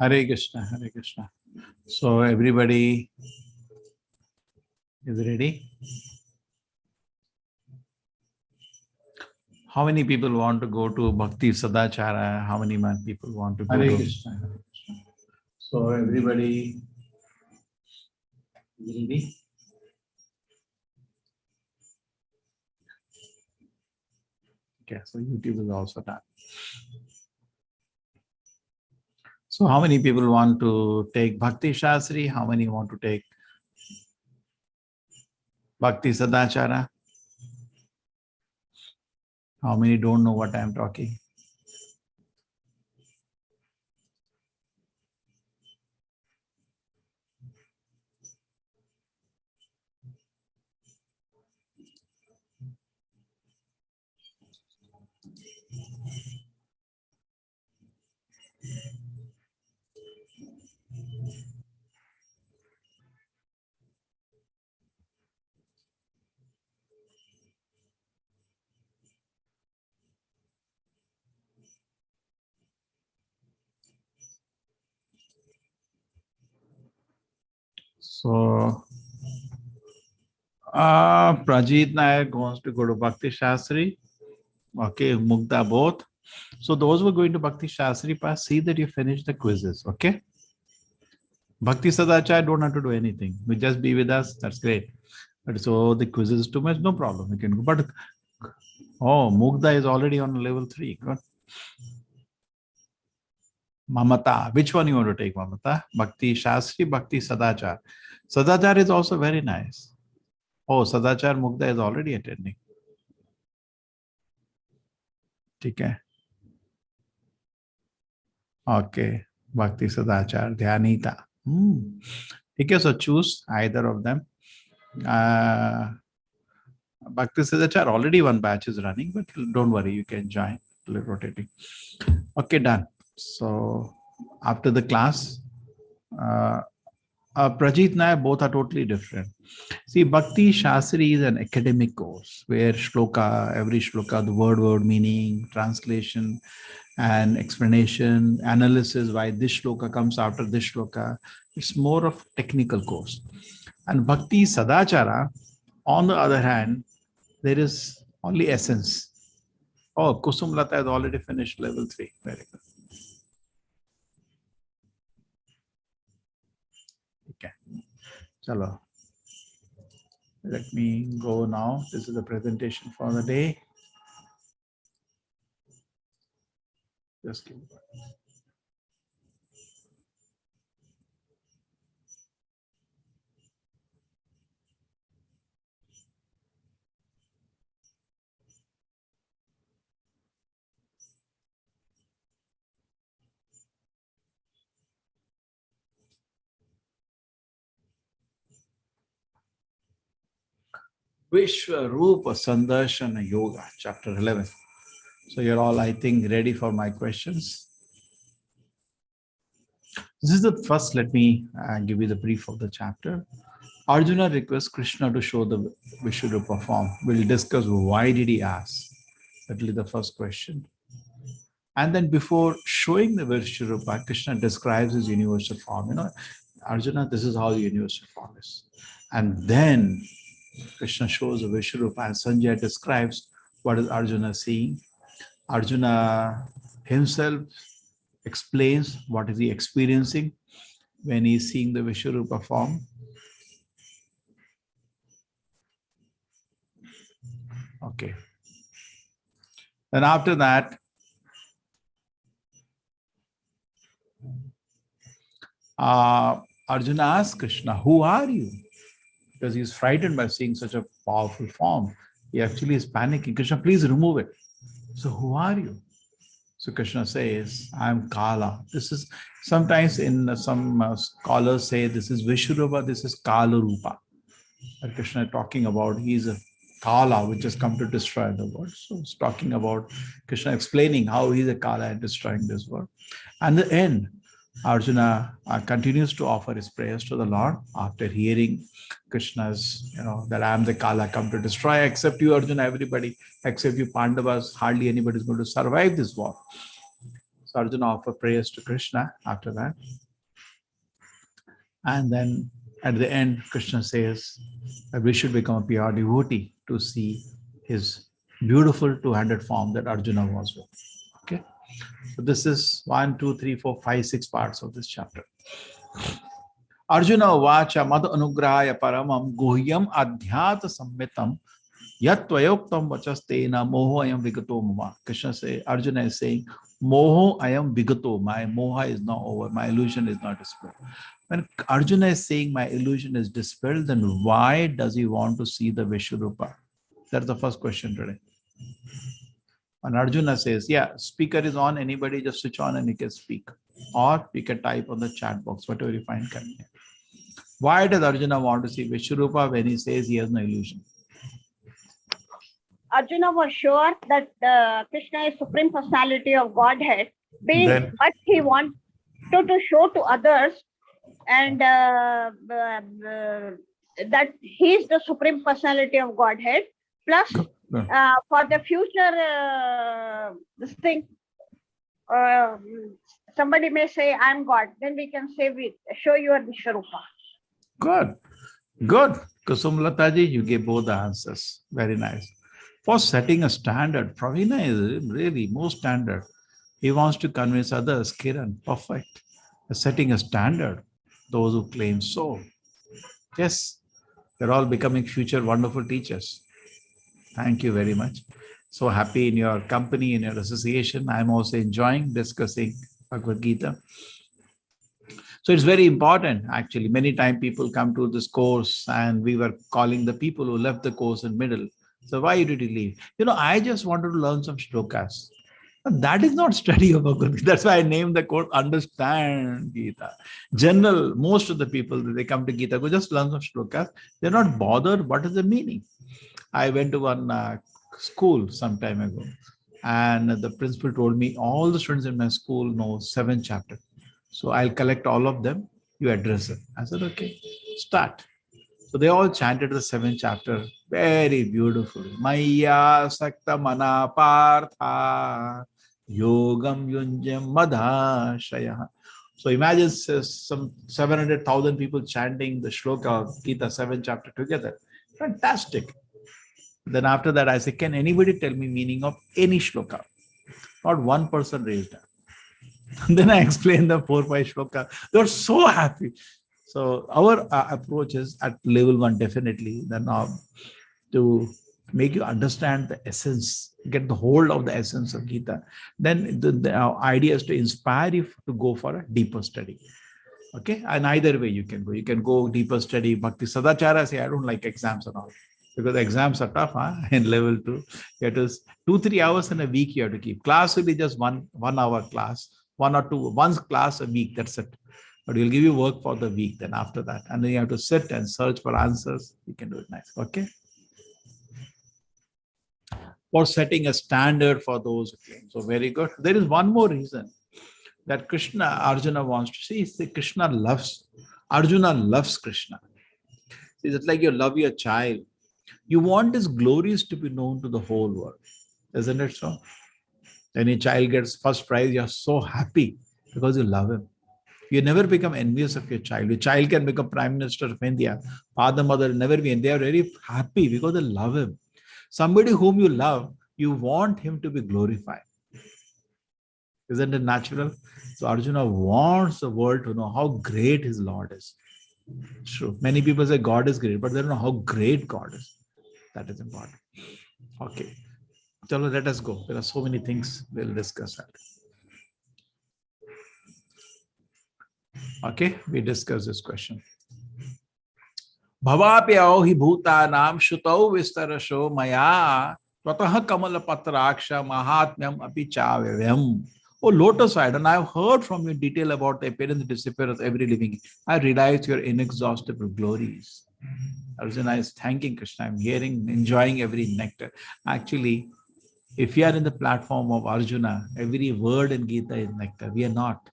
Hare Krishna, Hare Krishna. So everybody is ready? How many people want to go to Bhakti Sadachara? How many people want to go Hare to Krishna, Hare Krishna. So everybody is ready? Okay, so YouTube is also done. So how many people want to take Bhakti Shastri? How many want to take Bhakti Sadachara? How many don't know what I am talking? So Prajit Nayak wants to go to Bhakti Shastri. Okay, Mugda both. So those who are going to Bhakti Shastri pass, see that you finish the quizzes. Okay. Bhakti Sadachar, don't have to do anything. You just be with us. That's great. But so the quizzes is too much, no problem. You can go. But oh, Mugda is already on level 3. Good. Mamata. Which one you want to take, Mamata? Bhakti Shastri, Bhakti Sadachar. Sadachar is also very nice. Oh, Sadachar Mugda is already attending. Okay. Okay. Bhakti Sadachar, Dhyanita. Okay, so choose either of them. Bhakti Sadachar, already one batch is running, but don't worry, you can join rotating. Okay, done. So after the class, Prajit and I both are totally different. See, Bhakti Shastri is an academic course where shloka, every shloka, the word meaning, translation, and explanation, analysis, why this shloka comes after this shloka. It's more of technical course. And Bhakti Sadachara, on the other hand, there is only essence. Oh, Kusum Lata has already finished level 3. Very good. Okay. Chalo. Let me go now. This is the presentation for the day. Just give me one. Vishwarupa Sandarshana Yoga, chapter 11. So you're all, I think, ready for my questions. This is the first, let me give you the brief of the chapter. Arjuna requests Krishna to show the Vishwarupa form. We'll discuss why did he ask. That will be the first question. And then before showing the Vishwarupa, Krishna describes his universal form. You know, Arjuna, this is how the universal form is. And then Krishna shows the Vishwarupa and Sanjay describes what is Arjuna seeing. Arjuna himself explains what is he experiencing when he is seeing the Vishwarupa form. Okay. Then after that, Arjuna asks Krishna, who are you? Because he's frightened by seeing such a powerful form. He actually is panicking. Krishna, please remove it. So who are you? So Krishna says, I am Kala. This is sometimes in some scholars say this is Vishwarupa, this is Kala Rupa. That Krishna is talking about, he is a Kala which has come to destroy the world. So it's talking about Krishna explaining how he is a Kala and destroying this world. And the end, Arjuna continues to offer his prayers to the Lord after hearing Krishna's, that I am the Kala come to destroy, except you, Arjuna, everybody, except you Pandavas, hardly anybody is going to survive this war. So Arjuna offers prayers to Krishna after that. And then at the end, Krishna says that we should become a pure devotee to see his beautiful two-handed form that Arjuna was with. Okay. So this is 1, 2, 3, 4, 5, 6 parts of this chapter. Arjuna vacha mad anugrahaya paramam guhyam adhyata sammitam yat tvayoktam vachastena moho ayam vigato mama. Krishna say, Arjuna is saying, moho ayam vigato, my moha is not over, my illusion is not dispelled. When Arjuna is saying my illusion is dispelled, then why does he want to see the Vishwarupa? That's the first question today. When Arjuna says, yeah, speaker is on, anybody just switch on and you can speak. Or you can type on the chat box, whatever you find convenient. Why does Arjuna want to see Vishwarupa when he says he has no illusion? Arjuna was sure that Krishna is Supreme Personality of Godhead, but he wanted to show to others and that he is the Supreme Personality of Godhead. Plus, for the future, this thing, somebody may say, I'm God. Then we can say, we show your Vishwarupa. Good. Good. Kusumlataji, you gave both the answers. Very nice. For setting a standard, Pravina is really most standard. He wants to convince others, Kiran, perfect. Setting a standard, those who claim so. Yes, they're all becoming future wonderful teachers. Thank you very much. So happy in your company, in your association. I'm also enjoying discussing Bhagavad Gita. So it's very important, actually. Many times people come to this course and we were calling the people who left the course in middle. So why did you leave? I just wanted to learn some shlokas. That is not study of Bhagavad Gita. That's why I named the course Understand Gita. General, most of the people, they come to Gita, go just learn some shlokas. They're not bothered what is the meaning. I went to one school some time ago and the principal told me all the students in my school know 7 chapters. So I'll collect all of them, you address them. I said, okay, start. So they all chanted the 7th chapter. Very beautiful. Maya sakta mana partha yogam yunjam madhashaya. So imagine some 700,000 people chanting the shloka of Gita 7th chapter together. Fantastic. Then after that I said, can anybody tell me meaning of any shloka? Not one person raised up. Then I explained the 4, 5 shloka. They were so happy. So our approach is at level 1 definitely then to make you understand the essence, get the hold of the essence of Gita. Then the idea is to inspire you to go for a deeper study. Okay, and either way you can go. You can go deeper study. Bhakti Sadachara say I don't like exams and all because exams are tough. In level 2, you have to 2-3 hours in a week you have to keep. Class will be just one hour class, 1 or 2, one class a week. That's it. But we'll give you work for the week then after that. And then you have to sit and search for answers. You can do it nice. Okay. For setting a standard for those who claim. So very good. There is one more reason that Arjuna wants to see. Arjuna loves Krishna. See, it's like you love your child. You want his glories to be known to the whole world. Isn't it so? When your child gets first prize, you're so happy because you love him. You never become envious of your child. Your child can become Prime Minister of India. Father, mother will never be. And they are very happy because they love him. Somebody whom you love, you want him to be glorified. Isn't it natural? So Arjuna wants the world to know how great his Lord is. True. Many people say God is great, but they don't know how great God is. That is important. Okay. So let us go. There are so many things we'll discuss that. Okay, we discuss this question. Bhavapyao hi bhutanam shutau vistarasho maya twatah kamala patraksha mahatmyam api chavyam. Oh, lotus eyed, and I have heard from you in detail about the appearance and disappearance of every living. I realize your inexhaustible glories. Arjuna is thanking Krishna. I'm hearing, enjoying every nectar. Actually, if you are in the platform of Arjuna, every word in Gita is nectar. We are not.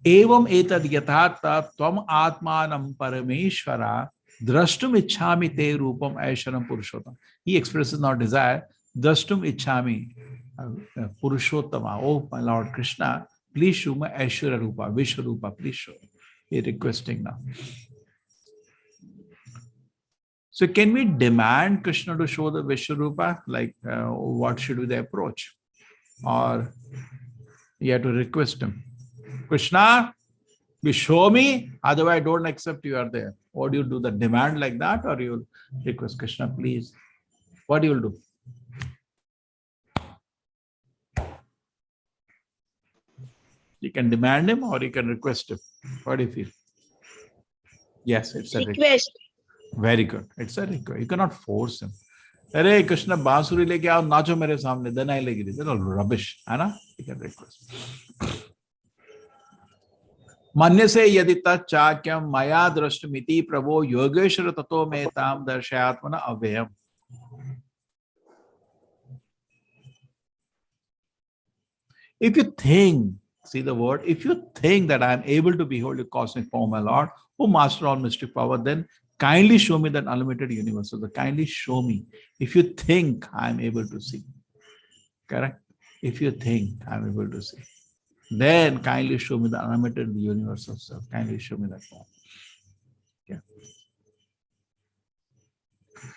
Evam etad yathartha tvam atmanam parameshvara drashtum ichhami te rupam aisharam purushottam. He expresses not desire. Drashtum ichhami. Purushottama, oh my Lord Krishna, please show me Aishwarya Rupa, Vishwarupa, please show. He's requesting now. So can we demand Krishna to show the Vishwarupa? Like what should be the approach? Or you have to request him. Krishna, you show me, otherwise don't accept you are there. What do you do? The demand like that, or you request Krishna, please? What do you do? You can demand him or you can request him. What do you feel? Yes, it's a request. Very good. It's a request. You cannot force him. Hey, Krishna, bansuri leke aao, nacho mere samne, then I leke. That's all rubbish. Anna, you can request. Manya se yadi tat chakyam maya drashtamiti prabho yogeshwara tato me tam darshayatmana avyayam. If you think, see the word, if you think that I am able to behold the cosmic form, my Lord, who master all mystic power, then kindly show me that unlimited universe. So kindly show me. If you think I am able to see. Correct? If you think I am able to see. Then kindly show me the unlimited universe of self. Kindly show me that form. Yeah.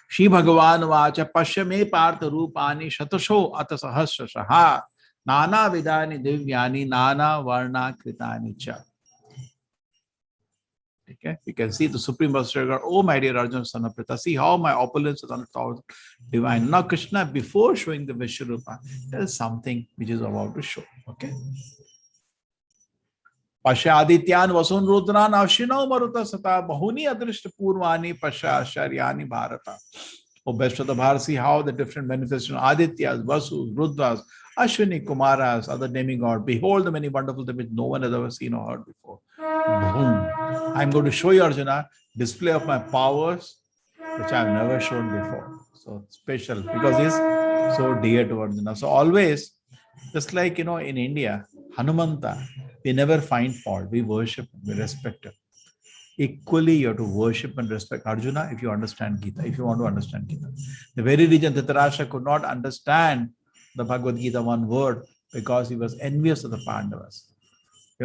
Shri Bhagavan vacha pashyame partha rupani shatasho atasahasrasaha nana vidani divyani nana varna kritani cha. Okay, you can see the Supreme Master, oh my dear Arjuna, son of Pritha, see how my opulence is 100,000 divine. Now Krishna, before showing the Vishwarupa, there is something which is about to show. Okay. Pasha Adityan Vasun Rudran Ashino Maruta Sata Bahuni Adrishta Purvani Pasha Sharyani Bharata. Oh best of the Bharata, see how the different manifestations, Adityas, Vasus, Rudras, Ashwini, Kumaras, other demigod. Behold the many wonderful things which no one has ever seen or heard before. Boom. I'm going to show you, Arjuna, display of my powers, which I've never shown before. So special, because he's so dear to Arjuna. So always, just like, in India, Hanumanta, we never find fault. We worship him, we respect him. Equally, you have to worship and respect Arjuna if you understand Gita, if you want to understand Gita. The very reason Dhritarashtra could not understand the Bhagavad Gita one word, because he was envious of the Pandavas.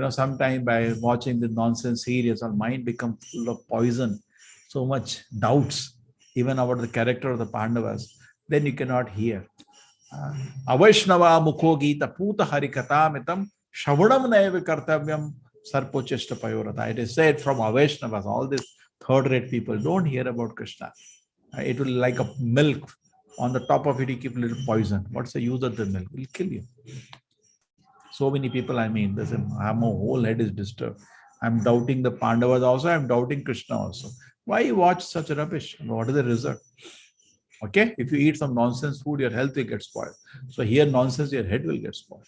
Sometimes by watching the nonsense series, our mind becomes full of poison, so much doubts, even about the character of the Pandavas. Then you cannot hear. Avaishnava mukho gita puta harikatamitam shavanam naiva kartavyam sarpocheshta payorata. It is said from Avaishnavas, all these third-rate people, don't hear about Krishna. It will like a milk. On the top of it, you keep a little poison. What's the use of the milk? It will kill you. So many people, there's my whole head is disturbed. I'm doubting the Pandavas also, I'm doubting Krishna also. Why you watch such rubbish? What is the result? Okay, if you eat some nonsense food, your health will get spoiled. So here nonsense, your head will get spoiled.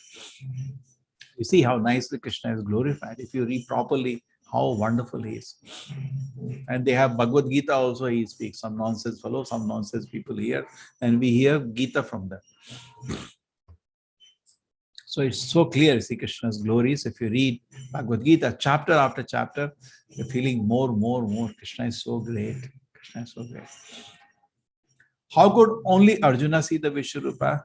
You see how nicely Krishna is glorified. If you read properly, how wonderful he is. And they have Bhagavad Gita also, he speaks. Some nonsense fellow, some nonsense people here, and we hear Gita from them. So it's so clear, see Krishna's glories. If you read Bhagavad Gita, chapter after chapter, you're feeling more. Krishna is so great. Krishna is so great. How could only Arjuna see the Vishwarupa?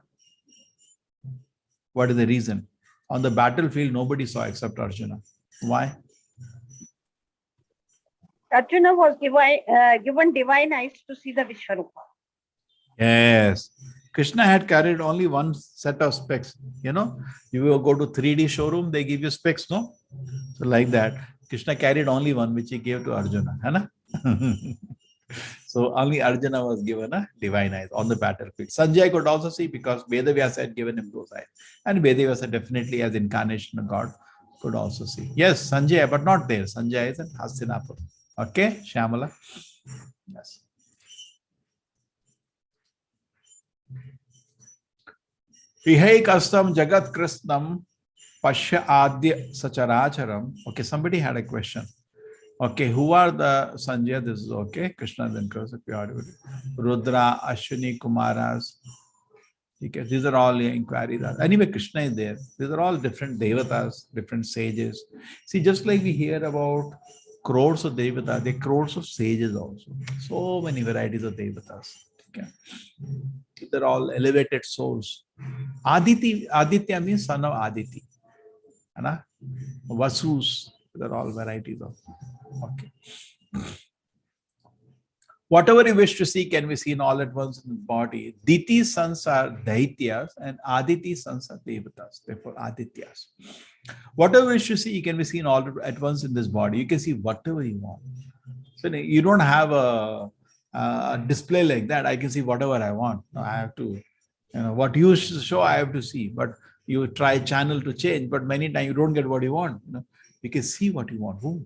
What is the reason? On the battlefield, nobody saw except Arjuna. Why? Arjuna was given divine eyes to see the Vishwarupa. Yes. Krishna had carried only one set of specs. You will go to 3D showroom, they give you specs, no? So like that, Krishna carried only one, which he gave to Arjuna. So only Arjuna was given a divine eyes on the battlefield. Sanjay could also see because Vedavyasa had given him those eyes. And Vedavyasa definitely as incarnation of God could also see. Yes, Sanjay, but not there. Sanjay is in Hastinapur. Okay, Shyamala? Yes. Ihaikastam Jagat Krishnam Pashya Adya Sacharacharam. Okay, somebody had a question. Okay, who are the Sanjay? This is okay. Krishna then Rudra, Ashwini, Kumaras. Okay, these are all inquiries. Anyway, Krishna is there. These are all different devatas, different sages. See, just like we hear about crores of devatas, there are crores of sages also. So many varieties of devatas. Okay. They're all elevated souls. Aditya means son of Aditi. Ana? Vasus, they're all varieties of. Okay. Whatever you wish to see can be seen all at once in the body. Diti's sons are Daityas and Aditi's sons are Devatas, therefore Adityas. Whatever you wish to see can be seen all at once in this body. You can see whatever you want. So you don't have a display like that. I can see whatever I want. No, I have to, what you show, I have to see. But you try channel to change, but many times you don't get what you want. You can see what you want. Ooh.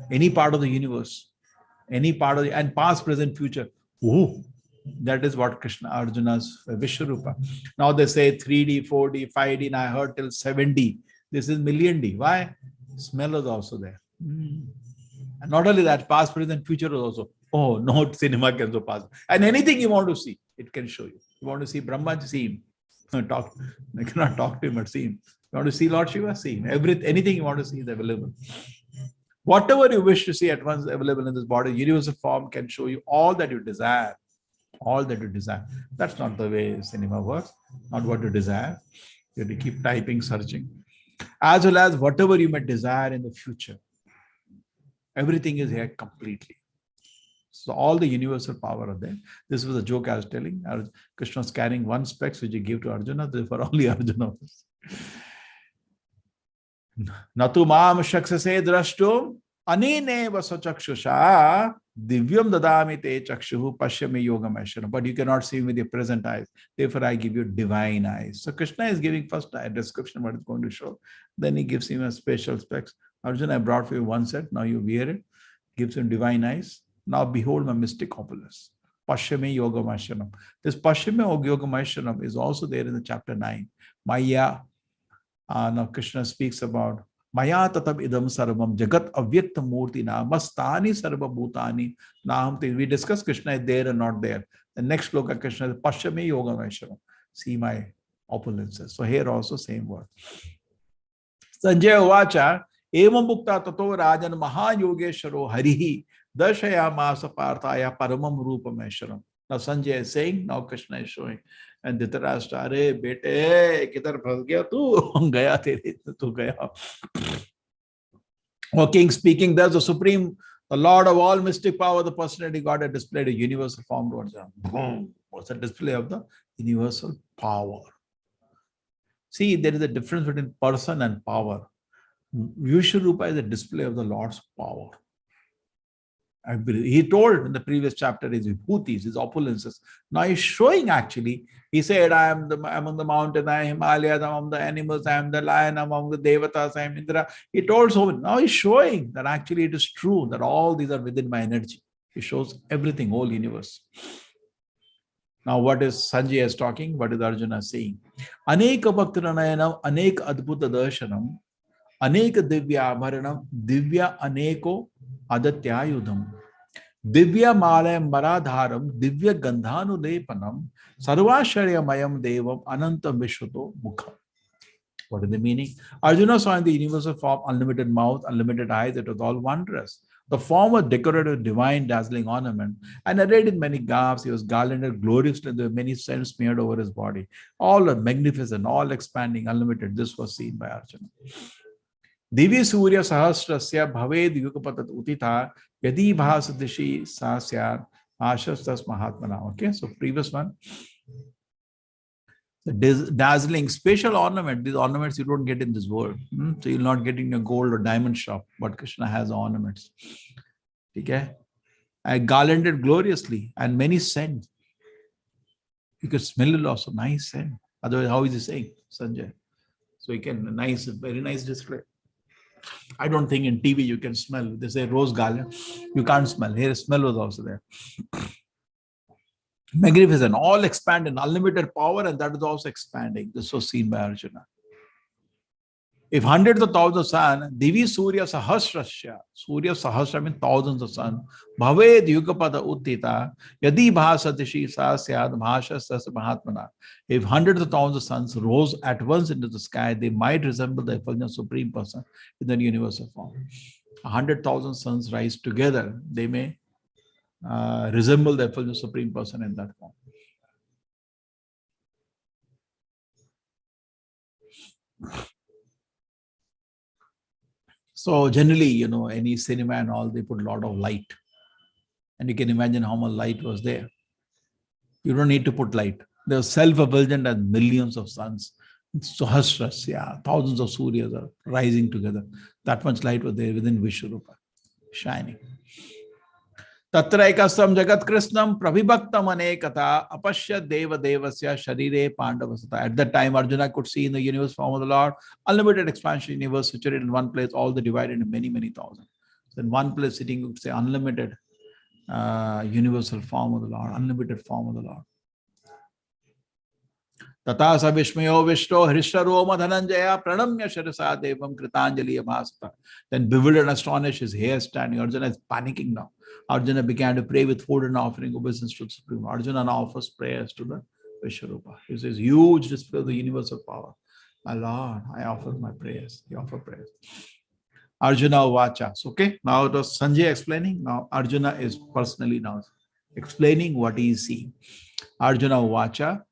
Any part of the universe. Any part of the, and past, present, future. Ooh, that is what Krishna Arjuna's Vishwarupa. Now they say 3D, 4D, 5D, and I heard till 7D. This is million D. Why? Smell is also there. And not only that, past, present, future is also. Oh, no cinema can so pass. And anything you want to see, it can show you. You want to see Brahma, see him. I cannot talk to him, but see him. You want to see Lord Shiva, see him. Anything you want to see is available. Whatever you wish to see at once available in this body, universal form can show you all that you desire. All that you desire. That's not the way cinema works. Not what you desire. You have to keep typing, searching. As well as whatever you may desire in the future. Everything is here completely. So all the universal power are there. This was a joke I was telling. Krishna was carrying one specs which he gave to Arjuna. Therefore only Arjuna. Natu mam shakshase drashtum anene vasachakshusha divyam dadami te chakshuhu pashyame yogam aishana. But you cannot see with your present eyes. Therefore, I give you divine eyes. So Krishna is giving first a description of what it's going to show. Then he gives him a special specs. Arjuna, I brought for you one set. Now you wear it. Gives him divine eyes. Now behold my mystic opulence. Pashyame yogam aishana. This pashyame yogam aishana is also there in the chapter 9. Maya. Now Krishna speaks about Maya tatab idam sarvam jagat avyakta murti na mastani sarva bhutani naham. We discuss Krishna is there and not there. The next sloka Krishna is Pashyame yoga vaishram. See my opulences. So here also same word. Sanjaya Uvacha evam bhukta tato rajan mahayogeshwaro harihi dashaya masa parthaya paramam rupam aishram. Now Sanjay is saying, now Krishna is showing. And Dhritarashtra, "Arey bete, kidhar phas gaya tu? Gaya tere, tu gaya." O king speaking, thus the supreme, the Lord of all mystic power, the personality God had displayed a universal form towards him. Boom! What's a display of the universal power? See, there is a difference between person and power. Vishwarupa is a display of the Lord's power. He told in the previous chapter his vibhutis, his opulences. Now he's showing actually. He said, I am among the mountains, I am Himalayas, among the animals, I am the lion, among the devatas, I am Indra. He told so. Now he's showing that actually it is true that all these are within my energy. He shows everything, whole universe. Now what is Sanjay is talking? What is Arjuna saying? Aneka bhaktranayana, anek adbhuta darshanam, aneka divya abharanam, divya aneko adatyayudham. Divya malayam maradharam, divya gandhanulepanam, sarvasharyamayam devam, anantam vishwato mukham. What is the meaning? Arjuna saw in the universal form unlimited mouth, unlimited eyes. It was all wondrous. The form was decorated with divine dazzling ornament and arrayed in many garbs. He was garlanded gloriously with many scents smeared over his body. All are magnificent, all expanding, unlimited. This was seen by Arjuna. Divi Surya Sahasrasya Bhaved Yugapatat Utitha Yadi Bhasadishi Sasyar Ashastas Mahatmana. Okay, so previous one. The dazzling special ornament, these ornaments you don't get in this world. So you're not getting a gold or diamond shop, but Krishna has ornaments. Okay? And garlanded gloriously and many scents. You can smell it also, nice scent. Otherwise, how is he saying, Sanjay? So you can, nice, very nice display. I don't think in TV you can smell. They say rose garland. You can't smell. Here, smell was also there. Magnificent, all expanding, unlimited power, and that is also expanding. This was seen by Arjuna. If hundreds of thousands of sun, Divi Surya Sahasrasya, Surya Sahasra means thousands of sun, Bhaved Yugapada Uttita, Yadi Bhasatishi Sasyad Bhasha Sas Mahatmana. If hundreds of thousands of suns rose at once into the sky, they might resemble the effulgent Supreme Person in the universal form. 100,000 suns rise together, they may resemble the effulgent Supreme Person in that form. So generally, any cinema and all, they put a lot of light. And you can imagine how much light was there. You don't need to put light. They're self-effulgent as millions of suns. Sahasras, thousands of Suryas are rising together. That much light was there within Vishwarupa, shining. Tatraikasam Jagat Krishnam Prabhibhaktam Anekata Apashya Deva Devasya Sharire Pandavasata. At that time, Arjuna could see in the universe form of the Lord, unlimited expansion universe situated in one place, all the divided into many, many thousands. So in one place sitting, you could say unlimited universal form of the Lord, unlimited form of the Lord. Tata sa Vishmayo Vishto Hrisharoma Dhananjaya Pranamya Sharasa Devam Kritanjali Abhasata. Then bewildered and astonished, his hair standing. Arjuna is panicking now. Arjuna began to pray with food and offering obeisance to the Supreme. Arjuna now offers prayers to the Vishwarupa. He says, huge display of the universal power. My Lord, I offer my prayers. He offers prayers. Arjuna Vacha. So, okay, now it was Sanjay explaining. Now Arjuna is personally now explaining what he is seeing. Arjuna Vacha.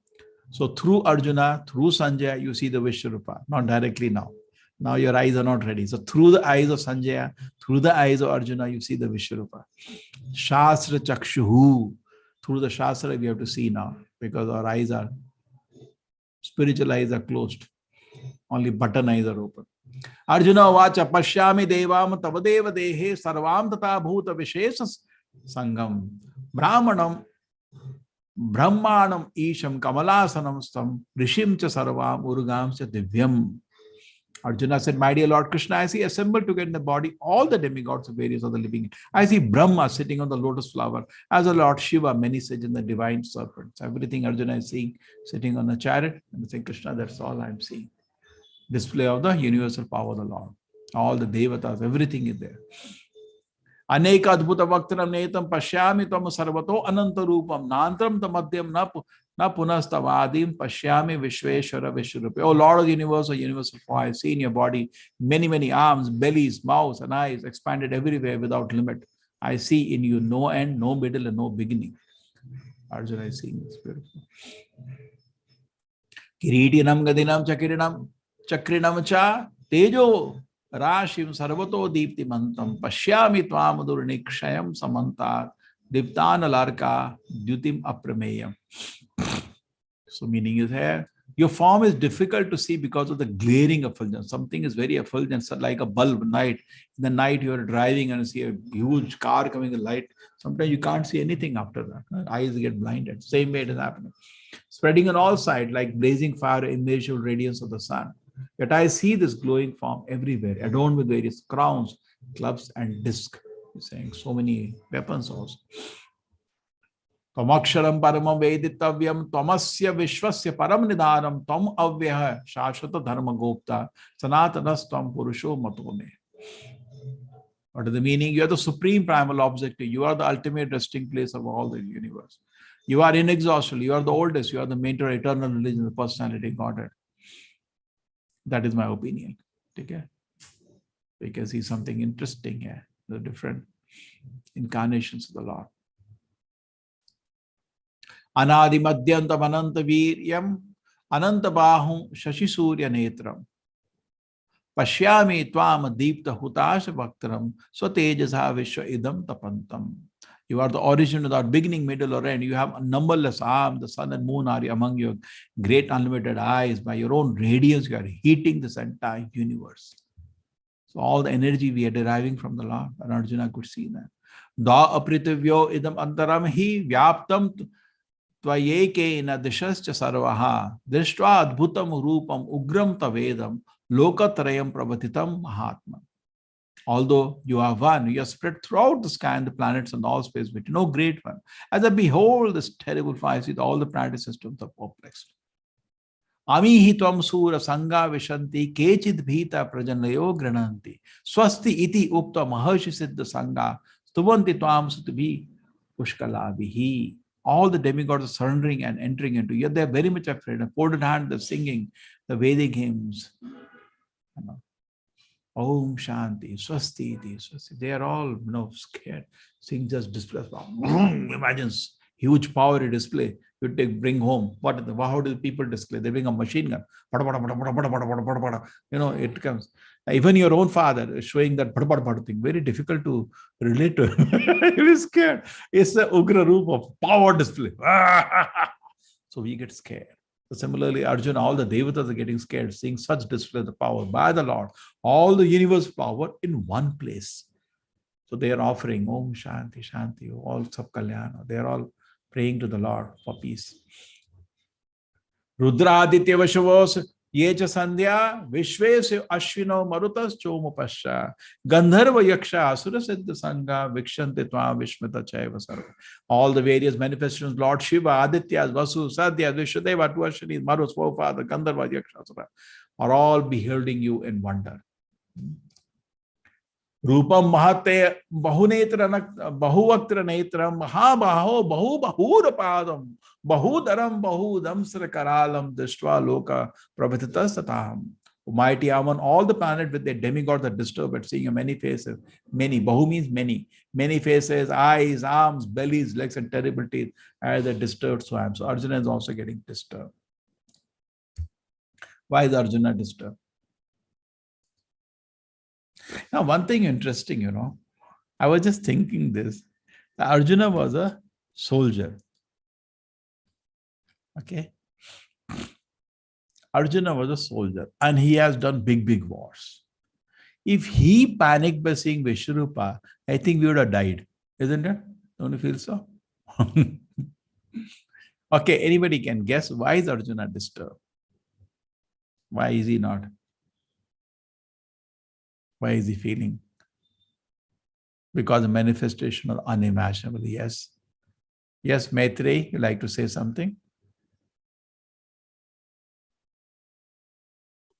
So through Arjuna, through Sanjaya, you see the Vishwarupa, not directly now. Now your eyes are not ready. So through the eyes of Sanjaya, through the eyes of Arjuna, you see the Vishwarupa. Shastra Chakshuhu. Through the Shastra, we have to see now, because our eyes are, spiritual eyes are closed. Only button eyes are open. Arjuna Vacha Pashyami Devam Tavadeva Dehe Sarvam Tata Bhuta Vishesha Sangam Brahmanam Isham Kamalasanam Stam Rishim Cha Sarvam Urugam Cha Divyam. Arjuna said, my dear Lord Krishna, I see assembled together in the body all the demigods of various other living. I see Brahma sitting on the lotus flower, as a Lord Shiva, many said in the divine serpents. Everything Arjuna is seeing, sitting on a chariot, and saying, Krishna, that's all I'm seeing. Display of the universal power of the Lord. All the devatas, everything is there. Aneka adbhuta bhaktaram netam pashyami tam sarvato ananta rupam nantram tamadhyam na punastavadim pashyami vishveshwara vishwarupa. Oh Lord of the universe, or universal form, I see in your body many, many arms, bellies, mouths, and eyes expanded everywhere without limit. I see in you no end, no middle, and no beginning. Arjuna is seeing this beautiful. Kiritinam gadinam chakrinam cha tejo Rashim Sarvato Deepti Mantam Pashyami Tvam Durnikshayam Samantat Diptana Larka Dyutim Aprameyam. So meaning is here, your form is difficult to see because of the glaring effulgence. Something is very effulgent, like a bulb night. In the night you are driving and you see a huge car coming in light. Sometimes you can't see anything after that. Eyes get blinded. Same way it is happening. Spreading on all sides like blazing fire, immeasurable radiance of the sun. Yet I see this glowing form everywhere, adorned with various crowns, clubs, and discs. He's saying so many weapons also. Tamaksharam paramam veditavyam tamasya vishwasya param nidaram tam avyaha shashvata dharma gopta sanatanas tam purusho matome. What is the meaning? You are the supreme primal objective. You are the ultimate resting place of all the universe. You are inexhaustible. You are the oldest. You are the main eternal religion, the personality Godhead. That is my opinion. Okay? We can see something interesting here, the different incarnations of the Lord. Anadi Madhyantam Ananta Viryam Ananta Bahum Shashi Surya Netram Pashyami Tvam Deepta Hutasha Bhaktaram Swatejasa Vishwa Idam Tapantam. You are the origin without beginning, middle, or end. You have numberless arms. The sun and moon are among your great unlimited eyes. By your own radiance, you are heating this entire universe. So all the energy we are deriving from the Lord, and Arjuna could see that. Da apritavyo idam antaram hi vyaptam tvayeke na dishascha sarvaha drishtva adbhutam rupam ugram tavedam lokatrayam prabhatitam mahatma. Although you are one, you are spread throughout the sky and the planets and all space, but no great one. As I behold this terrible fire, see all the planet systems are perplexed. Amihi tvam sura sangha vishanti kechid bhita prajanayo grananti swasti iti upta maharshi siddha sangha stuvanti tvam sutibhi pushkalabihi. All the demigods are surrendering and entering into, yet they are very much afraid. And folded hand, they're singing the Vedic hymns. Om Shanti, Swasti, Swasti. They are all, scared. Seeing just displaced. Imagine huge power you display. You bring home. How do people display? They bring a machine gun. It comes. Even your own father is showing that thing. Very difficult to relate to him. He is scared. It's the ugra roop of power display. So we get scared. So similarly, Arjuna, all the devatas are getting scared, seeing such display of the power by the Lord, all the universe power in one place. So they are offering Om Shanti, Shanti, all Sab Kalyana. They are all praying to the Lord for peace. Rudra Aditya Vashavos Yecha Sandhya Vishves Ashvino Marutas Chomapasha Gandharva Yaksha Asura Siddha Sangha Vikshante Tva Vishmita Chaiva Sarva. All the various manifestations, Lord Shiva, Adityas, Vasu, Sadhya, Vishwadeva, Tvashani, Marus, Forefather, Gandharva Yaksha Asura are all beholding you in wonder. Rupam Mahate Bahunetra Bahuvaktra Netram Mahabaho Bahu Bahurapadam Bahudaram Bahudamsra Karalam Dishtva Loka Prabhatita Sataham. Mighty Aman, all the planet with their demigods are disturbed at seeing your many faces. Many, Bahu means many. Many faces, eyes, arms, bellies, legs, and terrible teeth as a disturbed swam. So Arjuna is also getting disturbed. Why is Arjuna disturbed? Now, one thing interesting, I was just thinking this. Arjuna was a soldier. Okay. Arjuna was a soldier and he has done big wars. If he panicked by seeing Vishwarupa, I think we would have died. Isn't it? Don't you feel so? Okay, anybody can guess why is Arjuna disturbed? Why is he not? Why is he feeling? Because the manifestation of unimaginable. Yes. Yes, Maitreyi, you like to say something?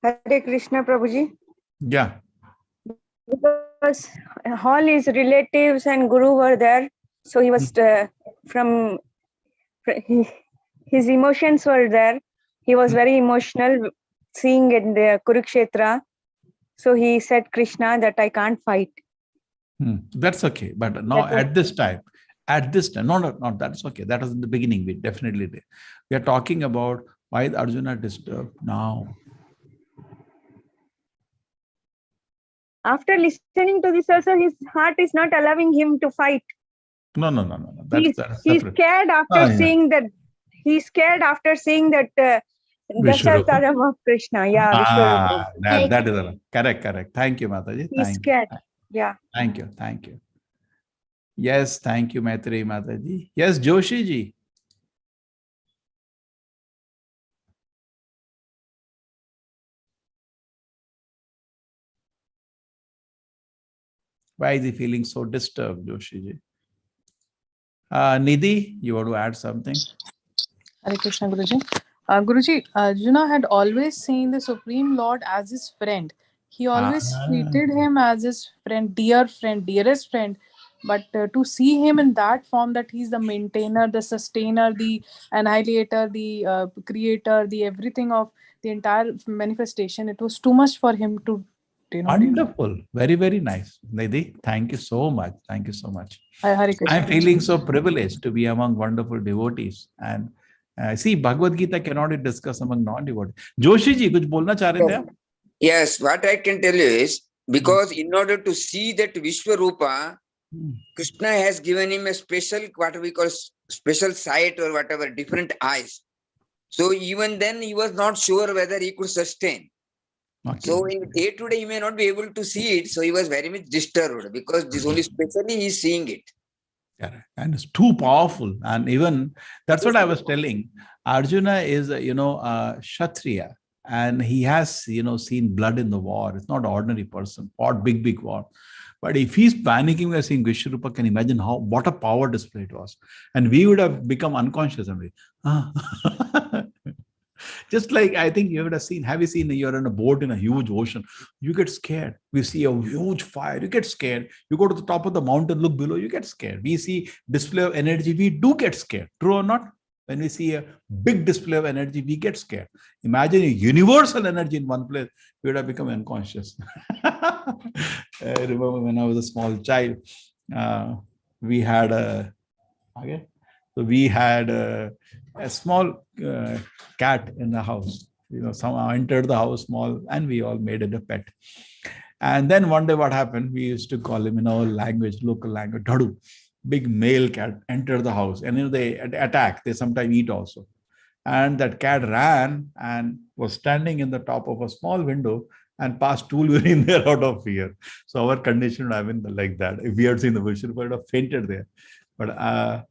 Hare Krishna, Prabhuji. Yeah. Because all his relatives and Guru were there, so he was his emotions were there. He was very emotional seeing in the Kurukshetra. So he said, Krishna, that I can't fight. That's okay. But now at this time, no, that's okay. That was in the beginning. We definitely did. We are talking about why is Arjuna disturbed now. After listening to this also, his heart is not allowing him to fight. No. He's scared after seeing that. He's scared after seeing that Dasartaram of Krishna. Yeah, that is correct. Thank you, Mataji. He's scared. Yeah. Thank you. Yes, thank you, Maitreyi Mataji. Yes, Joshi ji. Why is he feeling so disturbed, Joshi ji? Nidhi, you want to add something? Hare Krishna, Guruji. Guruji, Arjuna had always seen the Supreme Lord as his friend. He always treated him as his friend, dearest friend. But to see him in that form, that he's the maintainer, the sustainer, the annihilator, the creator, the everything of the entire manifestation, it was too much for him to, Wonderful. Very nice. Nidhi, thank you so much. Hare Krishna. I'm feeling so privileged to be among wonderful devotees. And see, Bhagavad Gita cannot be discussed among non-devotees. Joshi ji, kuch bolna cha rahe the aap? Yes, what I can tell you is, because in order to see that Vishwarupa, Krishna has given him a special, what we call special sight or whatever, different eyes. So even then he was not sure whether he could sustain. Okay. So in day to day he may not be able to see it. So he was very much disturbed because this only specially he is seeing it. Yeah, and it's too powerful. And even that's what I was telling. Arjuna is, Kshatriya, and he has, seen blood in the war. It's not an ordinary person. Fought big war. But if he's panicking by seeing Vishwarupa, can imagine what a power display it was. And we would have become unconscious. Just like I think you would have seen, have you seen you're on a boat in a huge ocean? You get scared. We see a huge fire. You get scared. You go to the top of the mountain, look below, you get scared. We see display of energy. We do get scared. True or not? When we see a big display of energy, we get scared. Imagine a universal energy in one place, we would have become unconscious. I remember when I was a small child, we had So we had a small cat in the house. Somehow entered the house small, and we all made it a pet. And then one day what happened, we used to call him in our language, local language, Dhadu. Big male cat entered the house, and they attack. They sometimes eat also. And that cat ran and was standing in the top of a small window and passed stool urine there out of fear. So our condition would have been like that. If we had seen the vision, we would have fainted there. But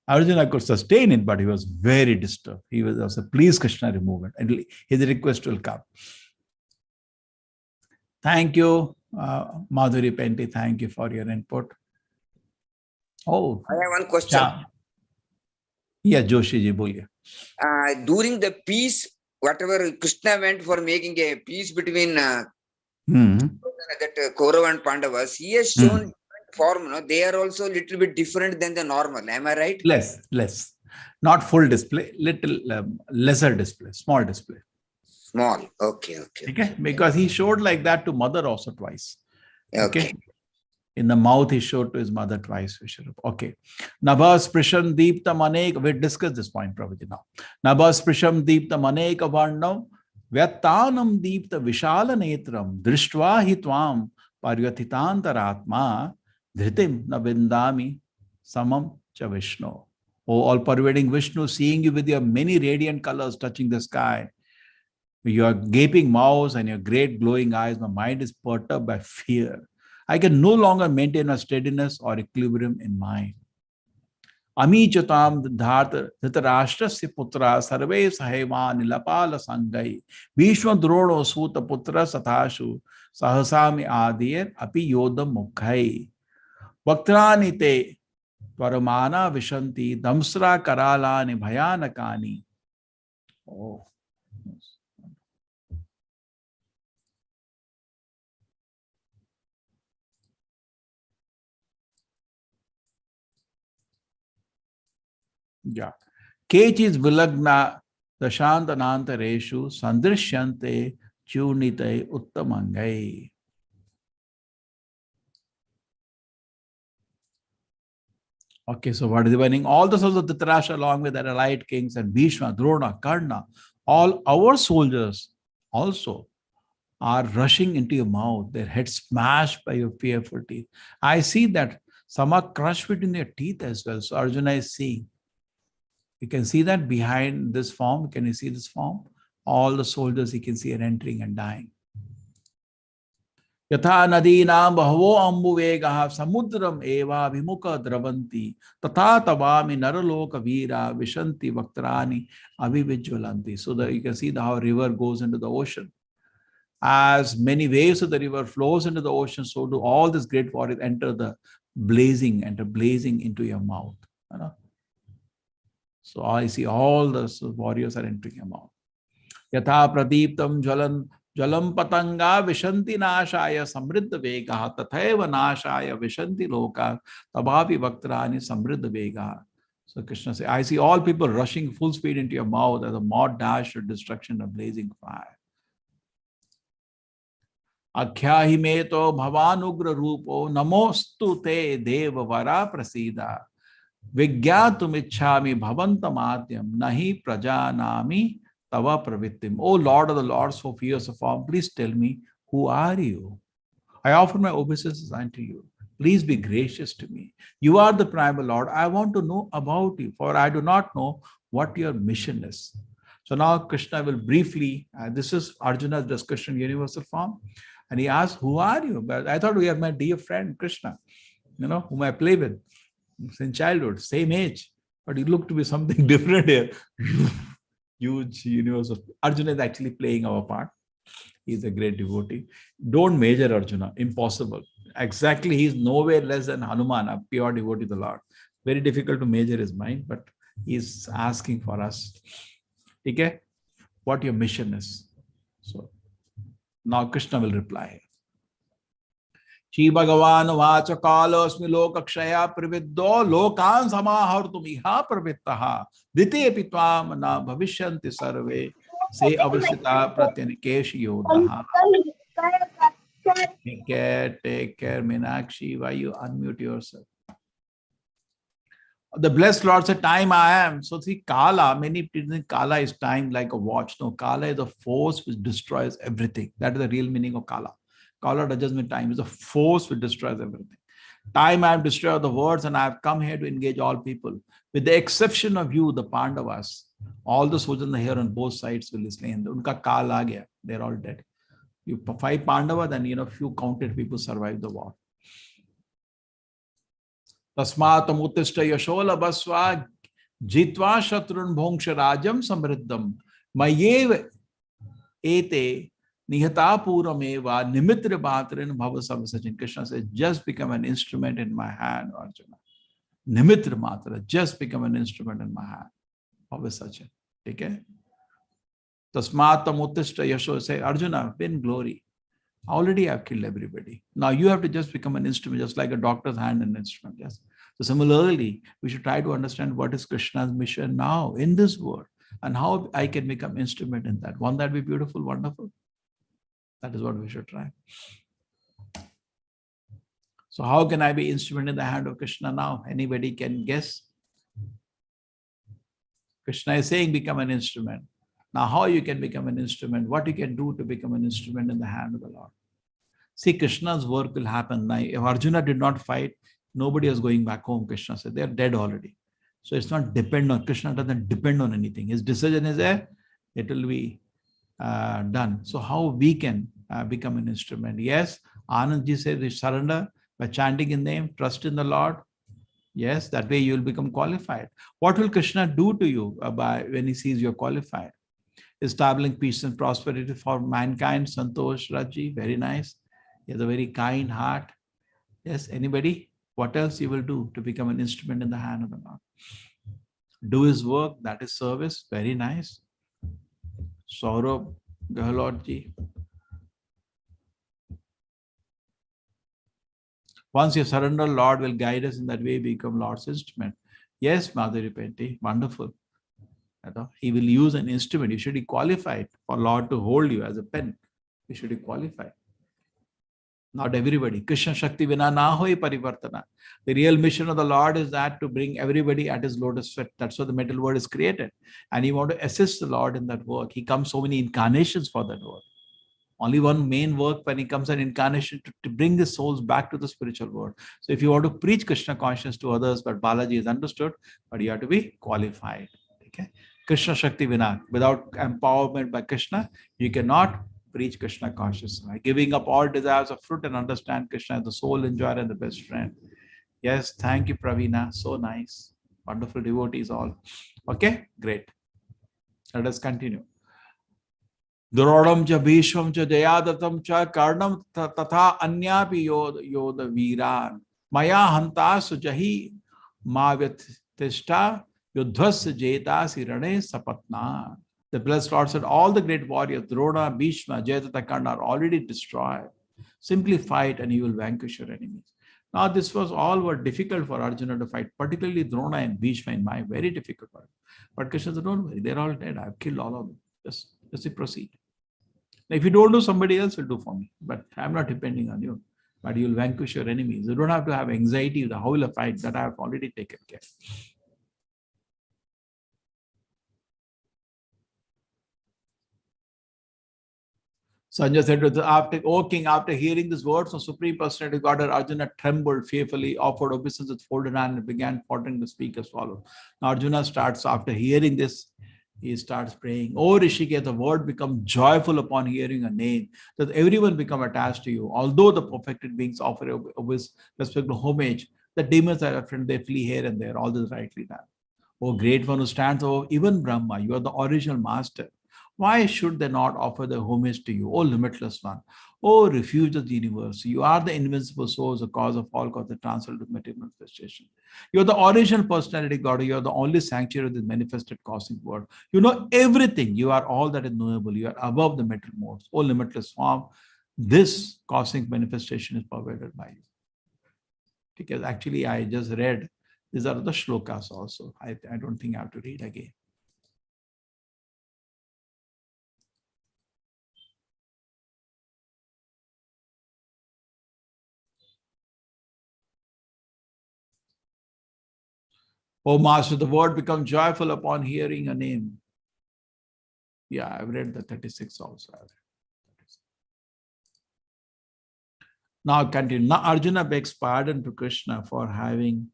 Arjuna could sustain it, but he was very disturbed. He was also, please Krishna, remove it. And his request will come. Thank you, Madhuri Penti. Thank you for your input. Oh, I have one question. Yeah, Joshi ji, boliye. During the peace, whatever Krishna went for making a peace between that Kaurava and Pandavas, he has shown different form. No? They are also a little bit different than the normal. Am I right? Less. Not full display, little lesser display, small display. Small. Okay. Because he showed like that to mother also twice. Okay. In the mouth, he showed to his mother twice. Okay. Nabhas Prisham Deepta Maneka. We discussed this point, Prabhuji, now. Nabhas Prisham Deepta Maneka Varnam Vyattanam Deepta Vishala Netram Drishtva Hitvam Paryathitantaratma Dhritim Nabindami Samam Cha Vishnu. Oh, all pervading Vishnu, seeing you with your many radiant colors touching the sky, your gaping mouths and your great glowing eyes, my mind is perturbed by fear. I can no longer maintain a steadiness or equilibrium in mind. Ami chatam dhritarashtrasya putra sarve saheva nilapala sangai Bhishma drono suta putra sathashu sahasami adir api yodam mukhai Vaktrani te paramana vishanti damsra karalani bhayanakani. Oh. Yeah. Kechis vilagna dashantanantareshu sandrishyante chunite uttamangai. Okay, so what is dividing? All the sons of Dhritarashtra along with their allied kings and Bhishma, Drona, Karna, all our soldiers also are rushing into your mouth, their heads smashed by your fearful teeth. I see that some are crushed between their teeth as well. So Arjuna is seeing. You can see that behind this form. Can you see this form? All the soldiers you can see are entering and dying. Yatha nadinam bahavo ambuvegaha samudram eva vimukha dravanti tatha tavami naraloka veera vishanti vaktrani avivijvalanti. So that you can see how a river goes into the ocean. As many waves of the river flows into the ocean, so do all these great warriors enter blazing into your mouth. You know? So I see all the warriors are entering your mouth. Yatha pradiptam jalam patanga vishanti nashaya samriddha vegaha tathaiva nashaya vishanti loka tabavi vaktrani samriddha vegaha. So Krishna says, I see all people rushing full speed into your mouth as a moth dash to destruction of blazing fire. Akhyahi me to bhavanugra rupo namostu te deva vara prasida. Vigyatum ichhami bhavantam adyam nahi prajanami tava pravittim. O Lord of the Lords, so fierce of form, please tell me, who are you? I offer my obeisances unto you. Please be gracious to me. You are the primal Lord. I want to know about you, for I do not know what your mission is. So now Krishna will briefly, this is Arjuna's discussion in universal form, and he asks, who are you? But I thought we have my dear friend Krishna, whom I play with since childhood, same age, but he looked to be something different here. Huge universe of Arjuna is actually playing our part. He's a great devotee. Don't measure Arjuna, impossible. Exactly, he's nowhere less than Hanuman, a pure devotee of the Lord. Very difficult to measure his mind, but he's asking for us. Okay, what your mission is. So now Krishna will reply. Shri Bhagavan vacha kalasmi lokakshaya praviddo lokan samahartum iha pravittaha dite pitvam na bhavishyanti sarve se avasita pratyanikesh yodaha. Take care, Meenakshi. Why you unmute yourself? The blessed Lord said, time I am. So see, Kala, many people think Kala is time like a watch. No, Kala is a force which destroys everything. That is the real meaning of Kala. Kala doesn't mean time. It's a force which destroys everything. Time I have destroyed the words, and I have come here to engage all people. With the exception of you, the Pandavas, all the soldiers here on both sides will be slain. Unka Kal aa gaya. They're all dead. You 5 Pandava, then few counted people survived the war. Tasmat amutishta yashola basva jitva shatrun bhongsha rajam samriddham mayev ete nihata purameva nimitra bhatrin bhava samsachin. Krishna says, just become an instrument in my hand, Arjuna. Nimitra matra, just become an instrument in my hand. Bhava sachin. Okay? Tasmat amutishta yashola, say, Arjuna, win glory. Already I've killed everybody. Now you have to just become an instrument, just like a doctor's hand and instrument. Yes. So similarly, we should try to understand what is Krishna's mission now in this world and how I can become instrument in that. Won't that be beautiful, wonderful? That is what we should try. So how can I be instrument in the hand of Krishna now? Anybody can guess? Krishna is saying become an instrument. Now how you can become an instrument, what you can do to become an instrument in the hand of the Lord. See, Krishna's work will happen. Now, if Arjuna did not fight, nobody is going back home, Krishna said. They are dead already. So it's not depend on, Krishna doesn't depend on anything. His decision is there, it will be done. So how we can become an instrument? Yes, Anandji said, we surrender by chanting his name, trust in the Lord. Yes, that way you will become qualified. What will Krishna do to you when he sees you're qualified? Establishing peace and prosperity for mankind. Santosh Raji, very nice. He has a very kind heart. Yes, anybody? What else you will do to become an instrument in the hand of the Lord? Do his work, that is service. Very nice. Saurabh Gehlot ji. Once you surrender, Lord will guide us in that way, become Lord's instrument. Yes, Madhuri Penti, wonderful. He will use an instrument. You should be qualified for Lord to hold you as a pen. You should be qualified. Not everybody. Krishna Shakti Vina na hoi parivartana. The real mission of the Lord is that to bring everybody at his lotus feet. That's why the metal world is created. And you want to assist the Lord in that work. He comes so many incarnations for that work. Only one main work when he comes an incarnation to bring the souls back to the spiritual world. So if you want to preach Krishna consciousness to others, but Balaji is understood, but you have to be qualified. Okay? Krishna Shakti Vina. Without empowerment by Krishna, you cannot preach Krishna consciousness. By giving up all desires of fruit and understand Krishna as the sole enjoyer and the best friend. Yes, thank you, Pravina. So nice. Wonderful devotees all. Okay, great. Let us continue. Durodam cha bhishvam cha jayadatam cha karnam tatha anyapi yoda viran. Maya hantas jahi mavyatishta yudhvas jeta sirane sapatna. The blessed Lord said, all the great warriors, Drona, Bhishma, Jayadratha, Karna are already destroyed. Simply fight and you will vanquish your enemies. Now this was all were difficult for Arjuna to fight, particularly Drona and Bhishma in my very difficult part. But Krishna said, don't worry, they're all dead. I've killed all of them. Just proceed. Now, if you don't do, somebody else will do for me. But I'm not depending on you. But you'll vanquish your enemies. You don't have to have anxiety with the whole of fight that I have already taken care. Sanjay said to the O king, after hearing these words from Supreme Personality of Godhead, Arjuna trembled fearfully, offered obeisance with folded hand, and began tottering to speak as follows. Now Arjuna starts, after hearing this, he starts praying. Oh Rishikesh, the word become joyful upon hearing a name, that everyone become attached to you. Although the perfected beings offer respectful homage, the demons are afraid, they flee here and there. All this rightly done. O great one who stands over even Brahma, you are the original master. Why should they not offer their homage to you, O limitless one? O refuge of the universe, you are the invincible source, the cause of all cause, the transcendental material manifestation. You are the original personality God. You are the only sanctuary of the manifested cosmic world. You know everything. You are all that is knowable. You are above the material modes. O limitless form, this cosmic manifestation is pervaded by you. Because actually I just read, these are the shlokas also. I don't think I have to read again. Oh Master, the word becomes joyful upon hearing a name. Yeah, I've read the 36 also. Now continue. Now Arjuna begs pardon to Krishna for having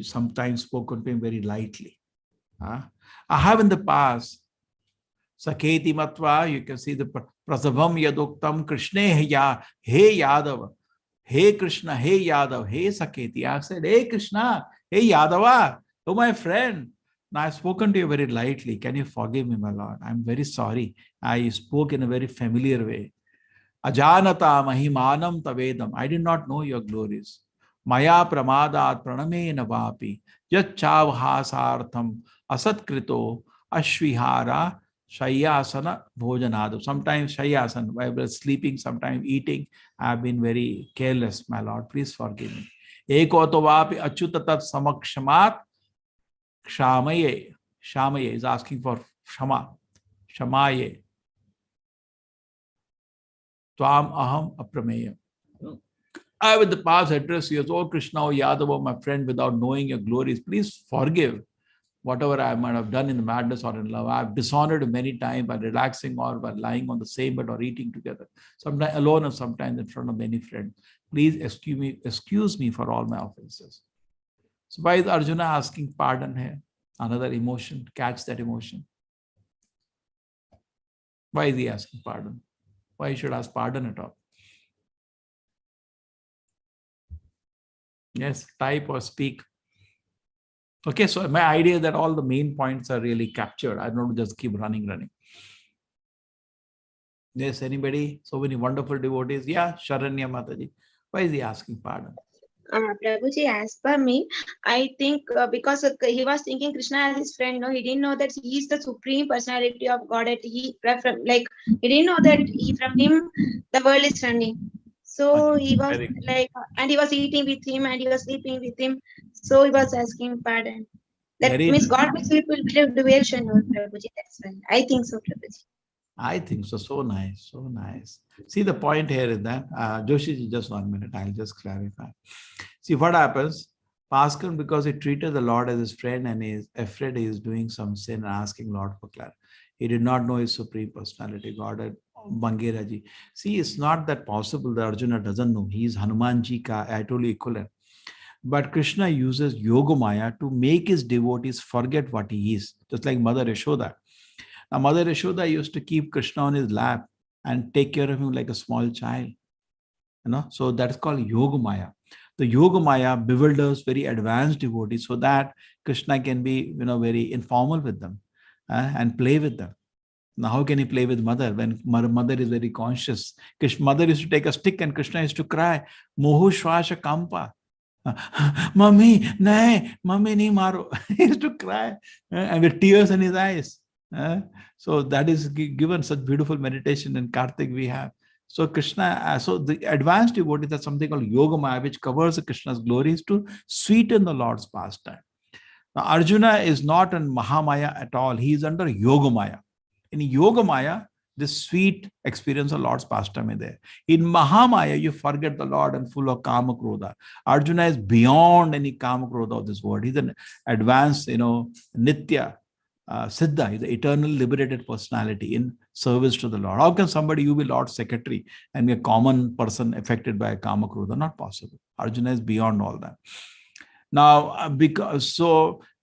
sometimes spoken to him very lightly. I have in the past, Saketi Matva, you can see the Prasavam Yaduktam Krishna He Yadav, Hey Krishna, Hey Yadav, Hey Saketi. I said, Hey Krishna, Hey Yadava, oh my friend. Now I've spoken to you very lightly. Can you forgive me, my Lord? I'm very sorry. I spoke in a very familiar way. Ajanata Mahimanam Tavedam. I did not know your glories. Maya Pramadat Praname Navapi. Yat Chavhasartham Asatkrito Ashvihara Shayasana Bhojanadu. Sometimes Shayasana, while sleeping, sometimes eating. I have been very careless, my Lord. Please forgive me. Ekotovapi Achutatat Samakshamat Shamaye. Shamaye is asking for Shama. Shamaye. Tvam aham aprameya. I have in the past addressed you as, oh Krishna, oh Yadava, my friend, without knowing your glories. Please forgive whatever I might have done in madness or in love. I have dishonored many times by relaxing or by lying on the same bed or eating together. Sometimes alone and sometimes in front of many friends. Please excuse me for all my offenses. So why is Arjuna asking pardon here? Another emotion, catch that emotion. Why is he asking pardon? Why should I ask pardon at all? Yes, type or speak. Okay, so my idea is that all the main points are really captured. I don't just keep running. Yes, anybody? So many wonderful devotees. Yeah, Sharanya Mataji. Why is he asking pardon? Prabhuji, as per me, I think because he was thinking Krishna as his friend, he didn't know that he is the supreme personality of Godhead. He didn't know that from him the world is running. So he was and he was eating with him and he was sleeping with him. So he was asking pardon. That means God makes people believe devotion, Prabhuji. That's why I think so, Prabhuji. I think so. So nice. So nice. See, the point here is that, Joshi, just 1 minute. I'll just clarify. See what happens. Bhaskar, because he treated the Lord as his friend and he is afraid he is doing some sin and asking Lord for clarity. He did not know his supreme personality, God at Bangeraji. See, it's not that possible that Arjuna doesn't know. He is Hanumanji ka totally equivalent. But Krishna uses Yogamaya to make his devotees forget what he is, just like Mother Yashoda. Now, Mother Yashoda used to keep Krishna on his lap and take care of him like a small child. So that's called Yogamaya. The Yogamaya bewilders very advanced devotees so that Krishna can be, very informal with them and play with them. Now, how can he play with Mother when Mother is very conscious? Mother used to take a stick and Krishna used to cry, Mohu Shwasha Kampa. Mummy, nahi, Mummy nahi maro. He used to cry and with tears in his eyes. So that is given such beautiful meditation in Kartik we have. So Krishna, so the advanced devotees has something called Yogamaya, which covers Krishna's glories to sweeten the Lord's pastime. Now Arjuna is not in Mahamaya at all. He is under Yogamaya. In Yogamaya, this sweet experience of Lord's pastime is there. In Mahamaya, you forget the Lord and full of Kama Krodha. Arjuna is beyond any Kama Krodha of this world. He's an advanced, Nitya. Siddha is the eternal liberated personality in service to the Lord. How can somebody, you be Lord's secretary and be a common person affected by a Kama Krodha? Not possible. Arjuna is beyond all that. Now,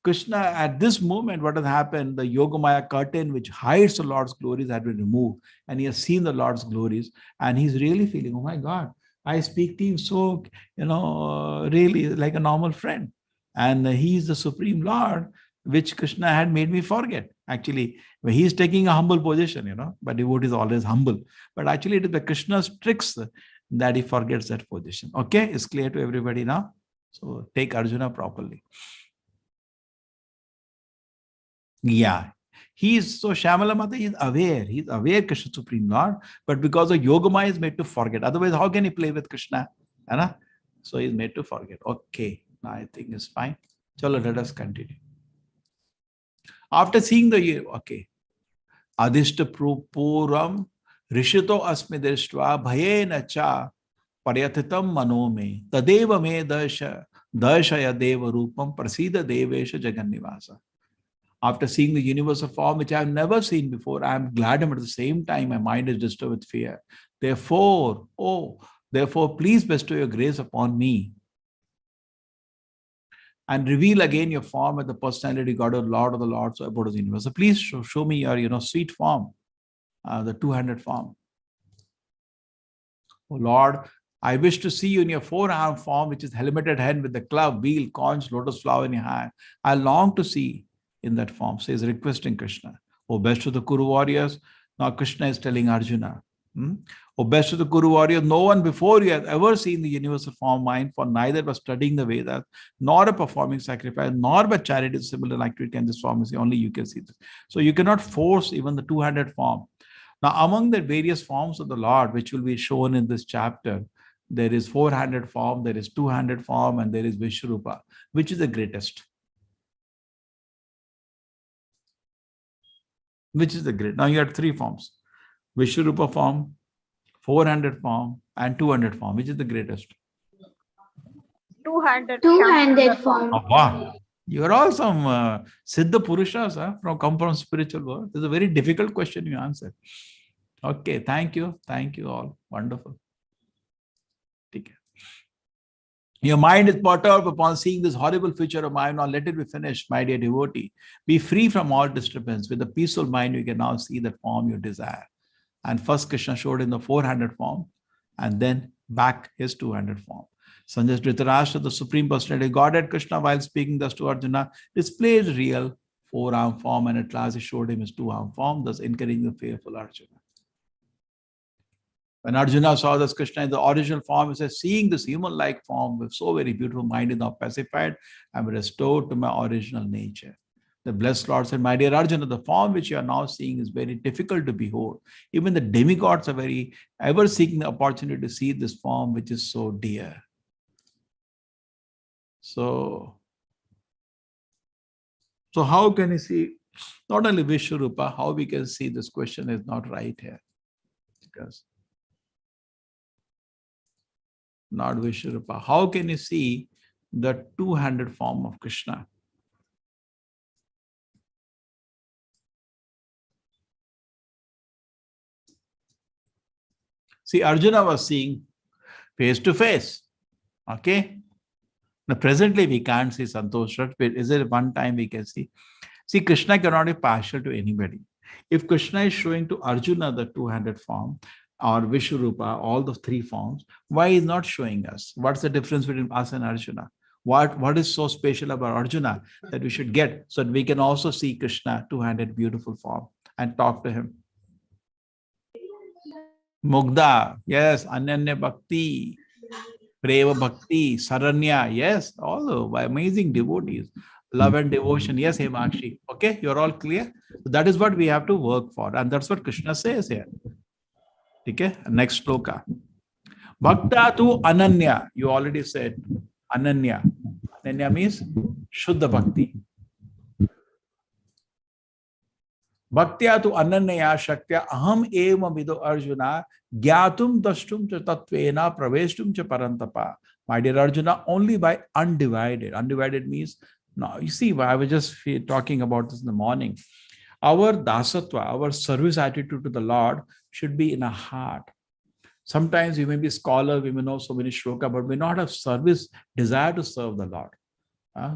Krishna, at this moment, what has happened, the Yogamaya curtain which hides the Lord's glories had been removed and he has seen the Lord's glories and he's really feeling, oh my God, I speak to him so, really like a normal friend. And he is the Supreme Lord, which Krishna had made me forget. Actually, he is taking a humble position, but devotee is always humble. But actually, it is the Krishna's tricks that he forgets that position. Okay, it's clear to everybody now? So take Arjuna properly. Yeah. So Shyamala Mata is aware. He's aware Krishna Supreme Lord, but because of Yogamaya is made to forget. Otherwise, how can he play with Krishna? So he's made to forget. Okay, now I think it's fine. Chalo, let us continue. After seeing Adishta Puram Rishito Asmi Drishtva Bhayena Cha Paryatitam mano me tadeva me darshaya deva rupam prasida devesha jagannivasa. After seeing the universal form, which I have never seen before, I am glad, and at the same time, my mind is disturbed with fear. Therefore, please bestow your grace upon me and reveal again your form as the personality, God, or Lord of the Lords, or about the universe. So please show me your, sweet form, the two-handed form. Oh Lord, I wish to see you in your four-armed form, which is helmeted head with the club, wheel, conch, lotus flower in your hand. I long to see in that form, says requesting Krishna. Oh, best of the Kuru warriors. Now Krishna is telling Arjuna. Oh, best of the Kuru warriors, no one before you has ever seen the universal form mind, for neither by studying the Vedas, nor a performing sacrifice, nor by charity similar activity can this form see. Only you can see this. So you cannot force even the two-handed form. Now, among the various forms of the Lord, which will be shown in this chapter, there is four-handed form, there is two-handed form, and there is Vishwarupa. Which is the greatest? Which is the great? Now you have three forms: Vishwarupa form, four-handed form, and two-handed form. Which is the greatest? Two-handed form. Oh, wow. You are all some Siddha Purushas come from spiritual world. This is a very difficult question you answered. Okay, thank you. Thank you all. Wonderful. Okay. Your mind is perturbed upon seeing this horrible future of mine. Now let it be finished, my dear devotee. Be free from all disturbance. With a peaceful mind, you can now see the form you desire. And first Krishna showed in the four-handed form, and then back his two-handed form. Sanjay Dhritarashtra, the Supreme Personality Godhead Krishna, while speaking thus to Arjuna, displays real four-arm form, and at last he showed him his two-arm form, thus encouraging the fearful Arjuna. When Arjuna saw this Krishna in the original form, he says, seeing this human-like form with so very beautiful mind is now pacified, I am restored to my original nature. The blessed Lord said, my dear Arjuna, the form which you are now seeing is very difficult to behold. Even the demigods are ever seeking the opportunity to see this form which is so dear. So how can you see not only Vishwarupa, how we can see this question is not right here? Because not Vishwarupa. How can you see the two-handed form of Krishna? See, Arjuna was seeing face to face. Okay? Now, presently we can't see Santosh, but is there one time we can see? See, Krishna cannot be partial to anybody. If Krishna is showing to Arjuna the two-handed form, or Vishwarupa, all the three forms, why is not showing us? What's the difference between us and Arjuna? What is so special about Arjuna that we should get so that we can also see Krishna two-handed beautiful form and talk to him? Mugdha, yes, Ananya Bhakti, Preva Bhakti, Saranya, yes, all the amazing devotees, love and devotion, yes, Hemakshi. Okay, you're all clear? So that is what we have to work for, and that's what Krishna says here. Okay, next sloka. Bhakta tu Ananya, you already said Ananya. Ananya means Shuddha Bhakti. Bhaktya tu Ananya Shaktya Aham Eva Vido Arjuna Gyatum Dashtum Cha Tatvena Praveshtum Cha Parantapa. My dear Arjuna, only by undivided. Undivided means, now you see, I was just talking about this in the morning. Our dasatva, our service attitude to the Lord should be in our heart. Sometimes we may be scholar, we may know so many shloka, but we may not have service, desire to serve the Lord.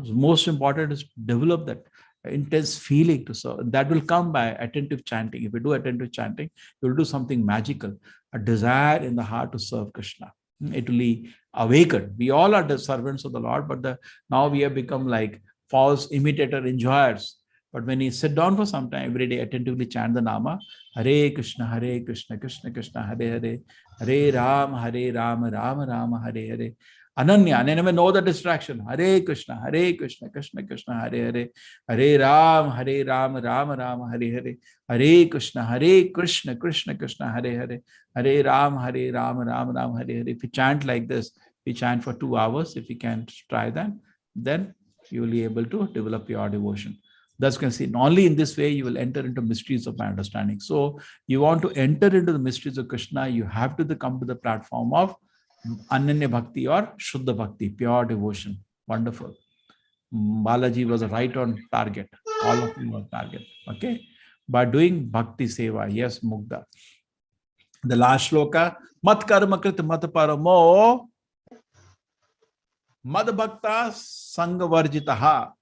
Most important is to develop that intense feeling to serve. That will come by attentive chanting. If you do attentive chanting, you will do something magical, a desire in the heart to serve Krishna. It will be awakened. We all are the servants of the Lord, but now we have become like false imitator enjoyers. But when you sit down for some time, every day attentively chant the Nama, Hare Krishna, Krishna Krishna, Hare Hare, Hare Ram, Ram Ram, Hare Hare. Ananya, and never know the distraction. Hare Krishna, Krishna Krishna, Hare Hare, Hare Ram, Ram Ram, Hare Hare, Hare Krishna, Krishna Krishna, Hare Hare, Hare Ram, Ram Ram, Hare Hare. If you chant like this, we chant for 2 hours. If you can try that, then you will be able to develop your devotion. Thus, you can see only in this way you will enter into mysteries of my understanding. So, you want to enter into the mysteries of Krishna, you have to come to the platform of Ananya Bhakti or Shuddha Bhakti, pure devotion. Wonderful. Balaji was right on target. All of you were target. Okay. By doing Bhakti Seva. Yes, Mugdha. The last shloka. Mat karma krit mat paramo. Mad bhakta sangha varjitaha.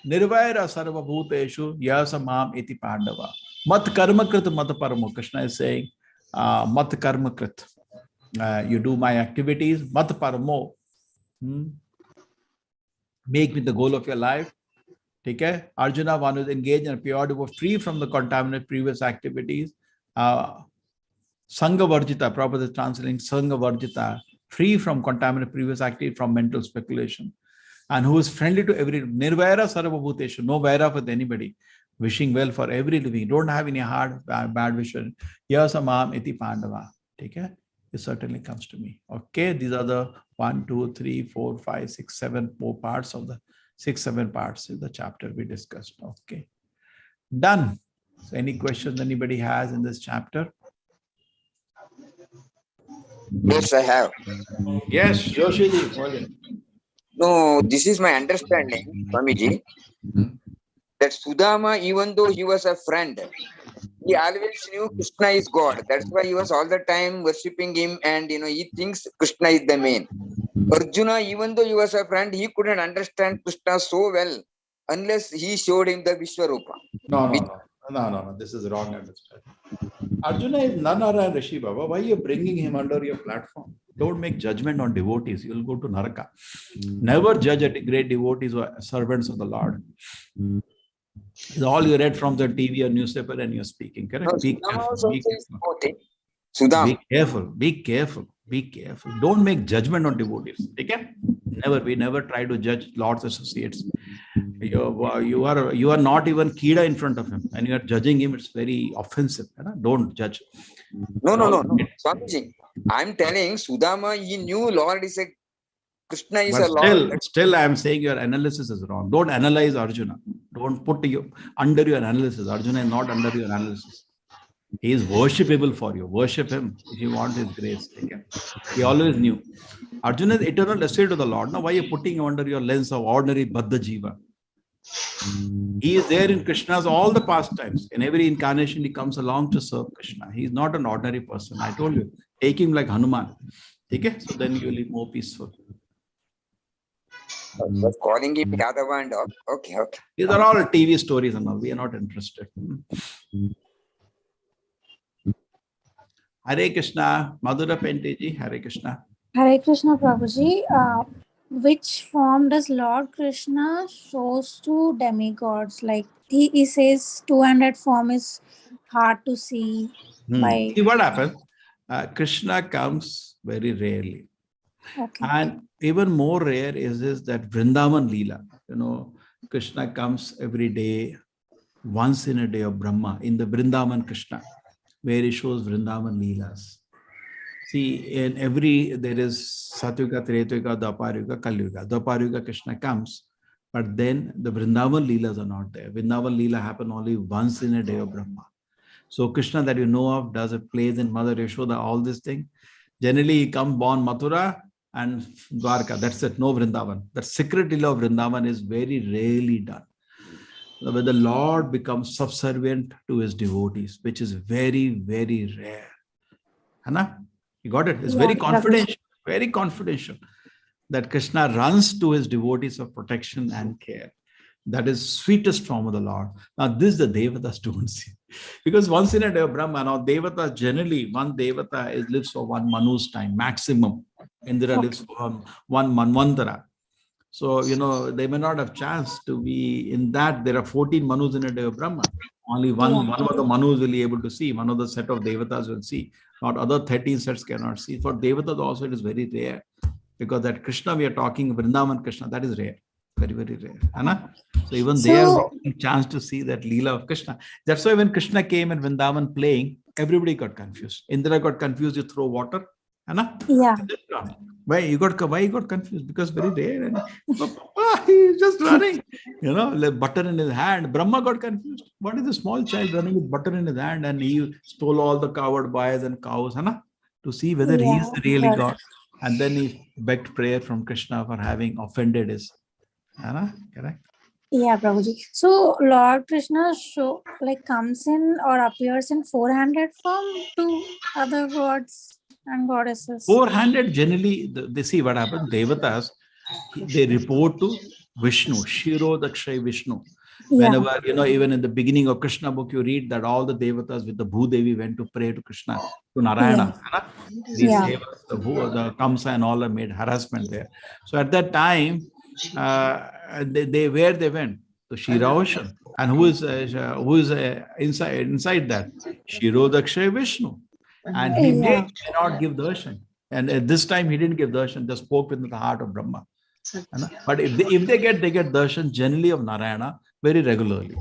Nirvaira sarva bhuteshu yasamam iti pandava. Mat karma krit mat paramo. Krishna is saying, mat karma krit. You do my activities. Mat paramo. Make me the goal of your life. Okay? Arjuna, one who is engaged in a pure devotion, free from the contaminated previous activities. Sangha Varjita, Prabhupada is translating Sangha Varjita, free from contaminated previous activity, from mental speculation. And who is friendly to every, Nirvaira Sarva Bhuteshu, no vaira with anybody, wishing well for every living. Don't have any hard, bad vision. Yasamam iti Pandava. Okay? It certainly comes to me. Okay, these are the 1, 2, 3, 4, 5, 6, 7 more parts of the 6-7 parts in the chapter we discussed. Okay, done. So any questions anybody has in this chapter? Yes, I have. Yes, Joshiji. No, this is my understanding, Swamiji, that Sudama, even though he was a friend, he always knew Krishna is God. That's why he was all the time worshipping him, and he thinks Krishna is the main. Arjuna, even though he was a friend, he couldn't understand Krishna so well unless he showed him the Vishwarupa. No. This is wrong understanding. Arjuna is none other than Rishi Baba. Why are you bringing him under your platform? Don't make judgment on devotees. You'll go to Naraka. Never judge great devotees or servants of the Lord. It's all you read from the TV or newspaper and you're speaking. Correct? No, Be careful. Be careful. Don't make judgment on devotees. Okay? We never try to judge Lord's associates. You are not even Kida in front of him, and you are judging him. It's very offensive. Don't judge. No. Swamiji, I'm telling Sudama, he knew Lord is a Krishna is a Lord. Still, I am saying your analysis is wrong. Don't analyze Arjuna. Don't put you under your analysis. Arjuna is not under your analysis. He is worshipable for you. Worship him if you want his grace. Okay? He always knew. Arjuna is eternal associate to the Lord. Now, why are you putting him under your lens of ordinary Baddha Jiva? He is there in Krishna's all the pastimes. In every incarnation, he comes along to serve Krishna. He is not an ordinary person. I told you, take him like Hanuman. Okay? So then you will be more peaceful. Just calling him Yadava and all. Okay. These are all TV stories and all. We are not interested. Hare Krishna, Madhura Penteji, Hare Krishna. Hare Krishna, Prabhuji. Which form does Lord Krishna shows to demigods? Like he says 200 form is hard to see. See what happens? Krishna comes very rarely. Okay. And even more rare is that Vrindavan Leela. Krishna comes every day, once in a day of Brahma, in the Vrindavan Krishna, where he shows Vrindavan Leelas. See, in there is Satyuga, Tretuga, Dwaparyuga, Kalyuga. Dwaparyuga Krishna comes, but then the Vrindavan Leelas are not there. Vrindavan Leela happen only once in a day of Brahma. So Krishna that you know of does it plays in Mother Yashoda, all this thing. Generally, he comes born Mathura and Dwarka. That's it, no Vrindavan. The secret Leela of Vrindavan is very rarely done. Where the Lord becomes subservient to his devotees, which is very, very rare. Anna? You got it? It's very confidential that Krishna runs to his devotees of protection and care. That is sweetest form of the Lord. Now, this the Devatas don't see. Because once in a day of Brahma, now Devatas generally, one Devata lives for one Manu's time, maximum. Indra lives for one Manvantara. So, they may not have chance to be in that. There are 14 Manus in a day of Brahma. Only one of the Manus will be able to see. One of the set of Devatas will see. Not other 13 sets cannot see. For Devatas also it is very rare. Because that Krishna we are talking, Vrindavan Krishna, that is rare. Very, very rare. Anna? So even they are getting a chance to see that Leela of Krishna. That's why when Krishna came in Vrindavan playing, everybody got confused. Indra got confused, you throw water. Anna? Yeah. Why you got confused? Because very rare. And he's just running. Like butter in his hand. Brahma got confused. What is a small child running with butter in his hand, and he stole all the covered boys and cows, to see whether he is really God. And then he begged prayer from Krishna for having offended his. Correct? Yeah, Prabhuji. So Lord Krishna comes in or appears in 400 form to other gods and goddesses. 400 generally, they see what happens. Devatas, they report to Vishnu, Shiro Dakshay Vishnu. Whenever, even in the beginning of Krishna book, you read that all the Devatas with the Bhudevi went to pray to Krishna, to Narayana. These Devas, the Kamsa and all are made harassment there. So at that time, where they went? To Shira Ocean. And who is inside that? Shiro Dakshay Vishnu. And he may not give darshan. And at this time, he didn't give darshan, just spoke with the heart of Brahma. But if they get darshan generally of Narayana very regularly.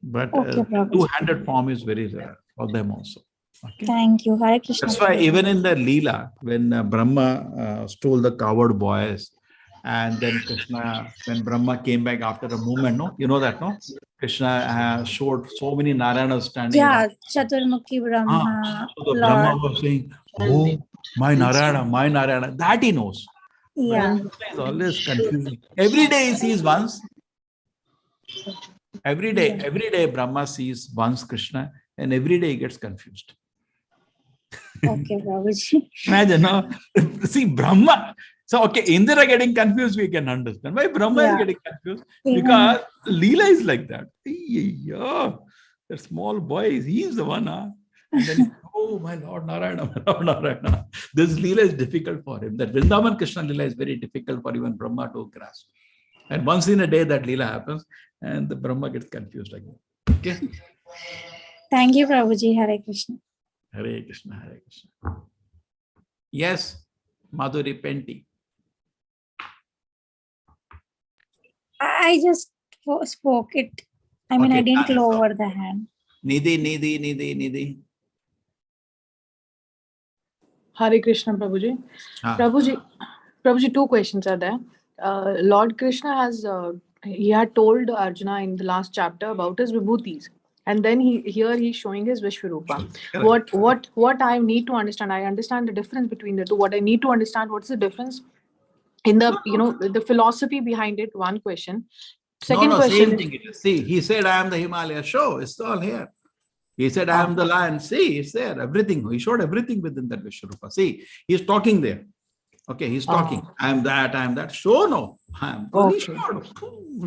But 200 form is very rare for them also. Okay? Thank you. Hare Krishna. That's why even in the Leela, when Brahma stole the coward boys, and then Krishna, when Brahma came back after a movement, no? You know that, no? Krishna showed so many Narayanas standing around. Chaturmukhi Brahma. So the Brahma was saying, oh, my Narayana. That he knows. Yeah. He's always confusing. Every day he sees once. Every day Brahma sees once Krishna, and every day he gets confused. Okay, Prabhuji. Imagine, no? See, Brahma. So, okay, Indra getting confused, we can understand. Why Brahma is getting confused? Because Leela is like that. That small boy, he is the one. And then, oh, my Lord Narayana. This Leela is difficult for him. That Vrindavan Krishna Leela is very difficult for even Brahma to grasp. And once in a day that Leela happens, and the Brahma gets confused again. Okay? Thank you, Prabhuji. Hare Krishna. Hare Krishna, Hare Krishna. Yes, Madhuri Penti. I just spoke it. I mean, I didn't lower the hand. Nidhi. Hare Krishna, Prabhuji. Prabhuji, two questions are there. Lord Krishna he had told Arjuna in the last chapter about his vibhutis. And then he's showing his Vishwarupa. What I need to understand, I understand the difference between the two. What I need to understand, what's the difference in the philosophy behind it? One question. Second question. Same thing it is. See, he said, I am the Himalaya. Show, it's all here. He said, I am the lion. See, it's there. Everything. He showed everything within that Vishwarupa. See, he's talking there. Okay, he's talking. I am that. Show no. I am very sure.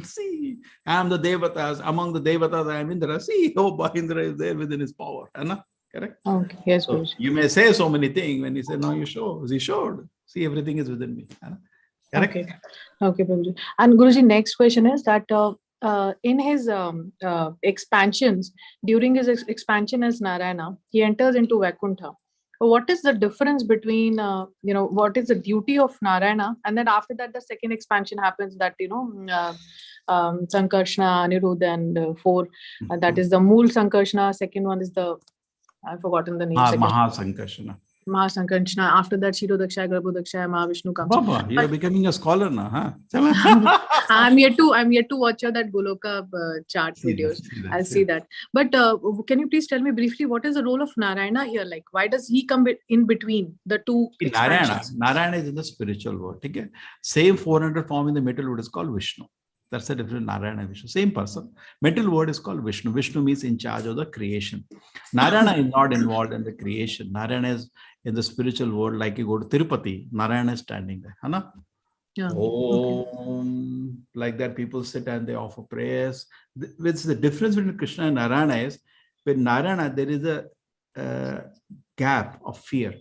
See, I am the Devatas. Among the Devatas, I am Indra. See, Indra is there within his power. Correct? Okay, yes, so you may say so many things when he said, no, you show. He showed. See, everything is within me. Correct? Okay, Prabhuji. And Guruji, next question is that in his expansions, during his expansion as Narayana, he enters into Vaikuntha. What is the difference between, what is the duty of Narayana? And then after that, the second expansion happens that, Sankarshana, Aniruddha, and 4. That is the Mool Sankarshana. Second one is I've forgotten the name. Mahasankarshana. Mahasankarshana. After that, Shiro Dakshaya, Garbho Dakshaya, Mahavishnu comes. Baba, you are becoming a scholar now, huh? I'm yet to watch that Goloka chart videos. I'll see that. But can you please tell me briefly what is the role of Narayana here? Like, why does he come in between the two expansions? Narayana is in the spiritual world. Okay? Same 400 form in the metal world is called Vishnu. That's the difference. Narayana and Vishnu. Same person. Metal word is called Vishnu. Vishnu means in charge of the creation. Narayana is not involved in the creation. Narayana is in the spiritual world. Like you go to Tirupati, Narayana is standing there. Yeah. Like that, people sit and they offer prayers. The difference between Krishna and Narayana is, with Narayana, there is a gap of fear.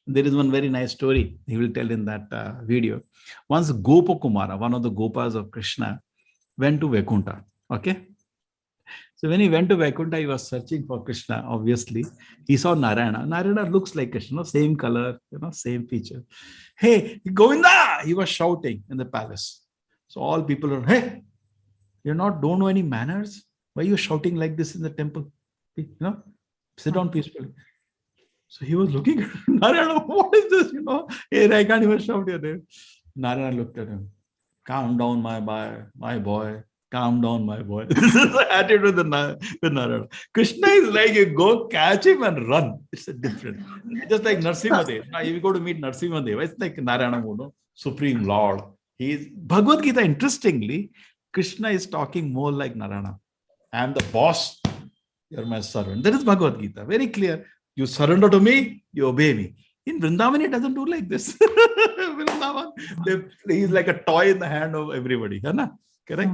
There is one very nice story he will tell in that video. Once Gopa Kumara, one of the Gopas of Krishna, went to Vaikuntha. Okay. So when he went to Vaikuntha, he was searching for Krishna, obviously. He saw Narayana. Narayana looks like Krishna, same color, same feature. Hey, Govinda! He was shouting in the palace. So all people are, hey, don't know any manners? Why are you shouting like this in the temple? Sit down peacefully. So he was looking at Narayana, what is this? Hey, I can't even shout your name. Narayana looked at him. Calm down, my boy. Calm down, my boy. This is the attitude with Narayana. Krishna is like, you go catch him and run. It's a different. Just like Narsimhadev. Now, if you go to meet Narsimhadev, it's like Narayana, Supreme Lord. He's Bhagavad Gita, interestingly, Krishna is talking more like Narayana. I am the boss. You're my servant. That is Bhagavad Gita. Very clear. You surrender to me, you obey me. In Vrindavan, it doesn't do like this. Vrindavan, he's like a toy in the hand of everybody. Correct?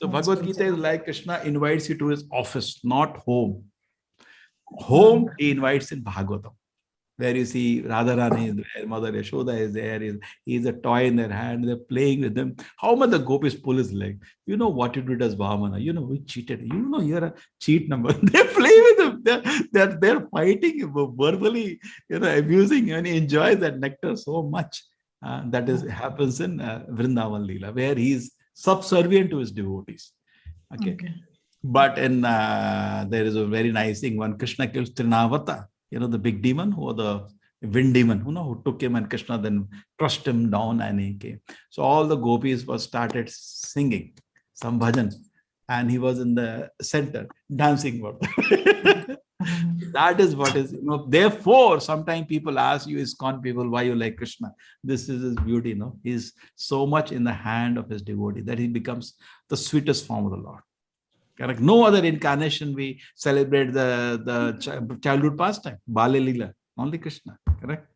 So Bhagavad Gita is like Krishna invites you to his office, not home. Home, he invites in Bhagavatam, where you see Radharani is there, Mother Yashoda is there, he's a toy in their hand, they're playing with them. How much the gopis pull his leg? You know what you did as Vamana, you know, we cheated, you know, you're a cheat number. They play with him, they're fighting him, verbally, you know, abusing him, and he enjoys that nectar so much. That happens in Vrindavan Leela, where he's subservient to his devotees. Okay. But in there is a very nice thing when Krishna kills Trinavata, you know, the big demon, who the wind demon, who took him, and Krishna then crushed him down and he came. So all the gopis started singing some bhajan, and he was in the center dancing. That is what is, therefore, sometimes people ask you, ISKCON people, why you like Krishna? This is his beauty, He's so much in the hand of his devotee that he becomes the sweetest form of the Lord. Correct? No other incarnation we celebrate the childhood pastime, Bale Leela, only Krishna. Correct?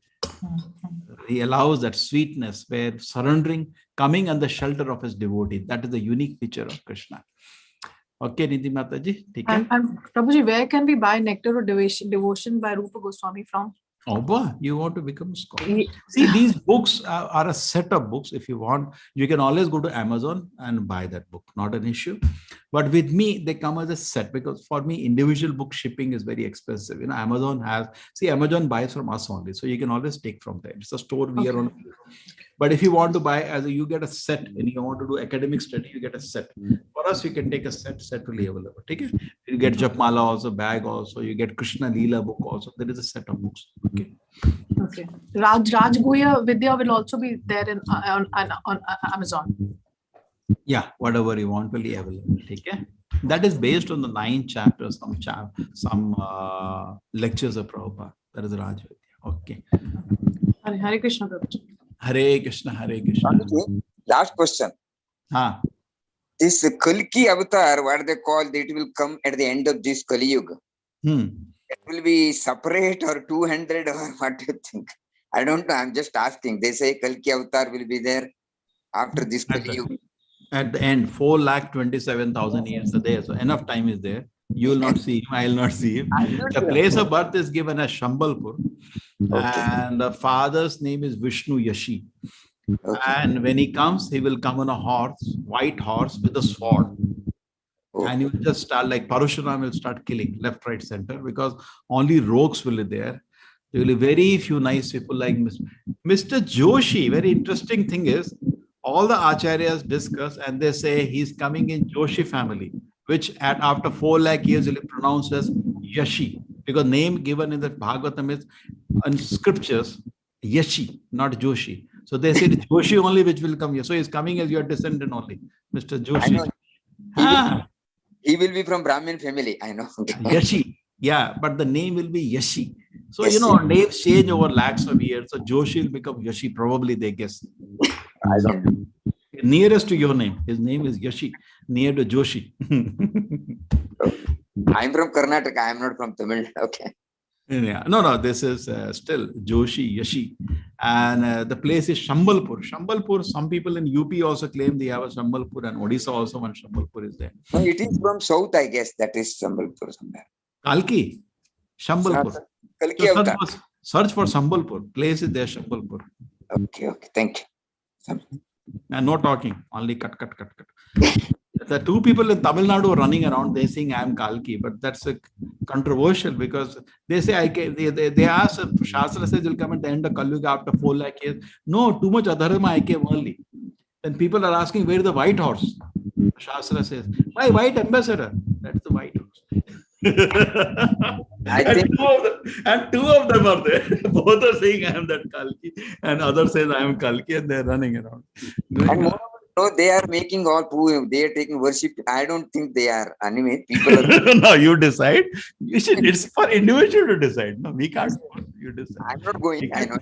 He allows that sweetness where surrendering, coming under shelter of his devotee. That is the unique feature of Krishna. Okay, Nidhi Mataji. And Prabhuji, where can we buy Nectar of Devotion by Rupa Goswami from? Oh, boy, you want to become a scholar. See, these books are a set of books. If you want, you can always go to Amazon and buy that book. Not an issue. But with me, they come as a set, because for me, individual book shipping is very expensive. Amazon buys from us only. So you can always take from there. It's a store we are on. But if you want to buy, you get a set. When you want to do academic study, you get a set. For us, you can take a set really available. Okay? You get Japmala also, bag also. You get Krishna Leela book also. There is a set of books. Okay. Okay. Raj Guhya Vidya will also be there on Amazon. Yeah, whatever you want will be available. Okay? That is based on the 9 chapters, some lectures of Prabhupada. That is Raj Vidya. Okay. Hare Krishna, Prabhuji. Hare Krishna, Hare Krishna. Last question. This Kalki avatar, what they call, it will come at the end of this Kali Yuga. It will be separate or 200, or what do you think? I don't know. I'm just asking. They say Kalki avatar will be there after this Kali Yuga. At the end, 4,27,000 years a day. So enough time is there. You will not see him. I will not see him. The place of birth is given as Shambalpur. Okay. And the father's name is Vishnu Yashi. Okay. And when he comes, he will come on a horse, white horse with a sword. Okay. And he will just start, like Parashuram will start killing left, right, center, because only rogues will be there. There will be very few nice people like Mr. Joshi. Very interesting thing is, all the acharyas discuss and they say he's coming in Joshi family, which after 4 lakh years will be pronounced as Yashi, because name given in the Bhagavatam is in scriptures Yashi, not Joshi. So they said Joshi only which will come here. So he's coming as your descendant only, Mr. Joshi. He will be from Brahmin family, I know. Yashi, yeah, but the name will be Yashi. So, Yashi. Names change over lakhs of years. So Joshi will become Yashi, probably they guess. I don't know. Nearest to your name. His name is Yashi, near to Joshi. I'm from Karnataka. I'm not from Tamil. Okay. Yeah. No, this is still Joshi, Yashi. And the place is Shambalpur. Shambalpur, some people in UP also claim they have a Shambalpur, and Odisha also one Shambalpur is there. No, it is from south, I guess. That is Shambalpur somewhere. Kalki, Shambalpur. Kalki search for Shambalpur. Place is there, Shambalpur. Okay. Thank you. And no talking, only cut. The 2 people in Tamil Nadu are running around, they saying I am Kalki, but that's controversial, because they say they ask if Shastra says will come at the end of Kali Yuga after 4 lakh years. No, too much adharma, I came early. Then people are asking, where is the white horse? Shastra says, my white ambassador. That's the white horse. and two of them are there. Both are saying I am that Kalki, and others says I am Kalki, and they're running around. And moreover, No, they are making all proof. They are taking worship. I don't think they are. Anyway, people are. No, you decide. You should. It's for individual to decide. No, we can't. You decide. I'm not going. I know.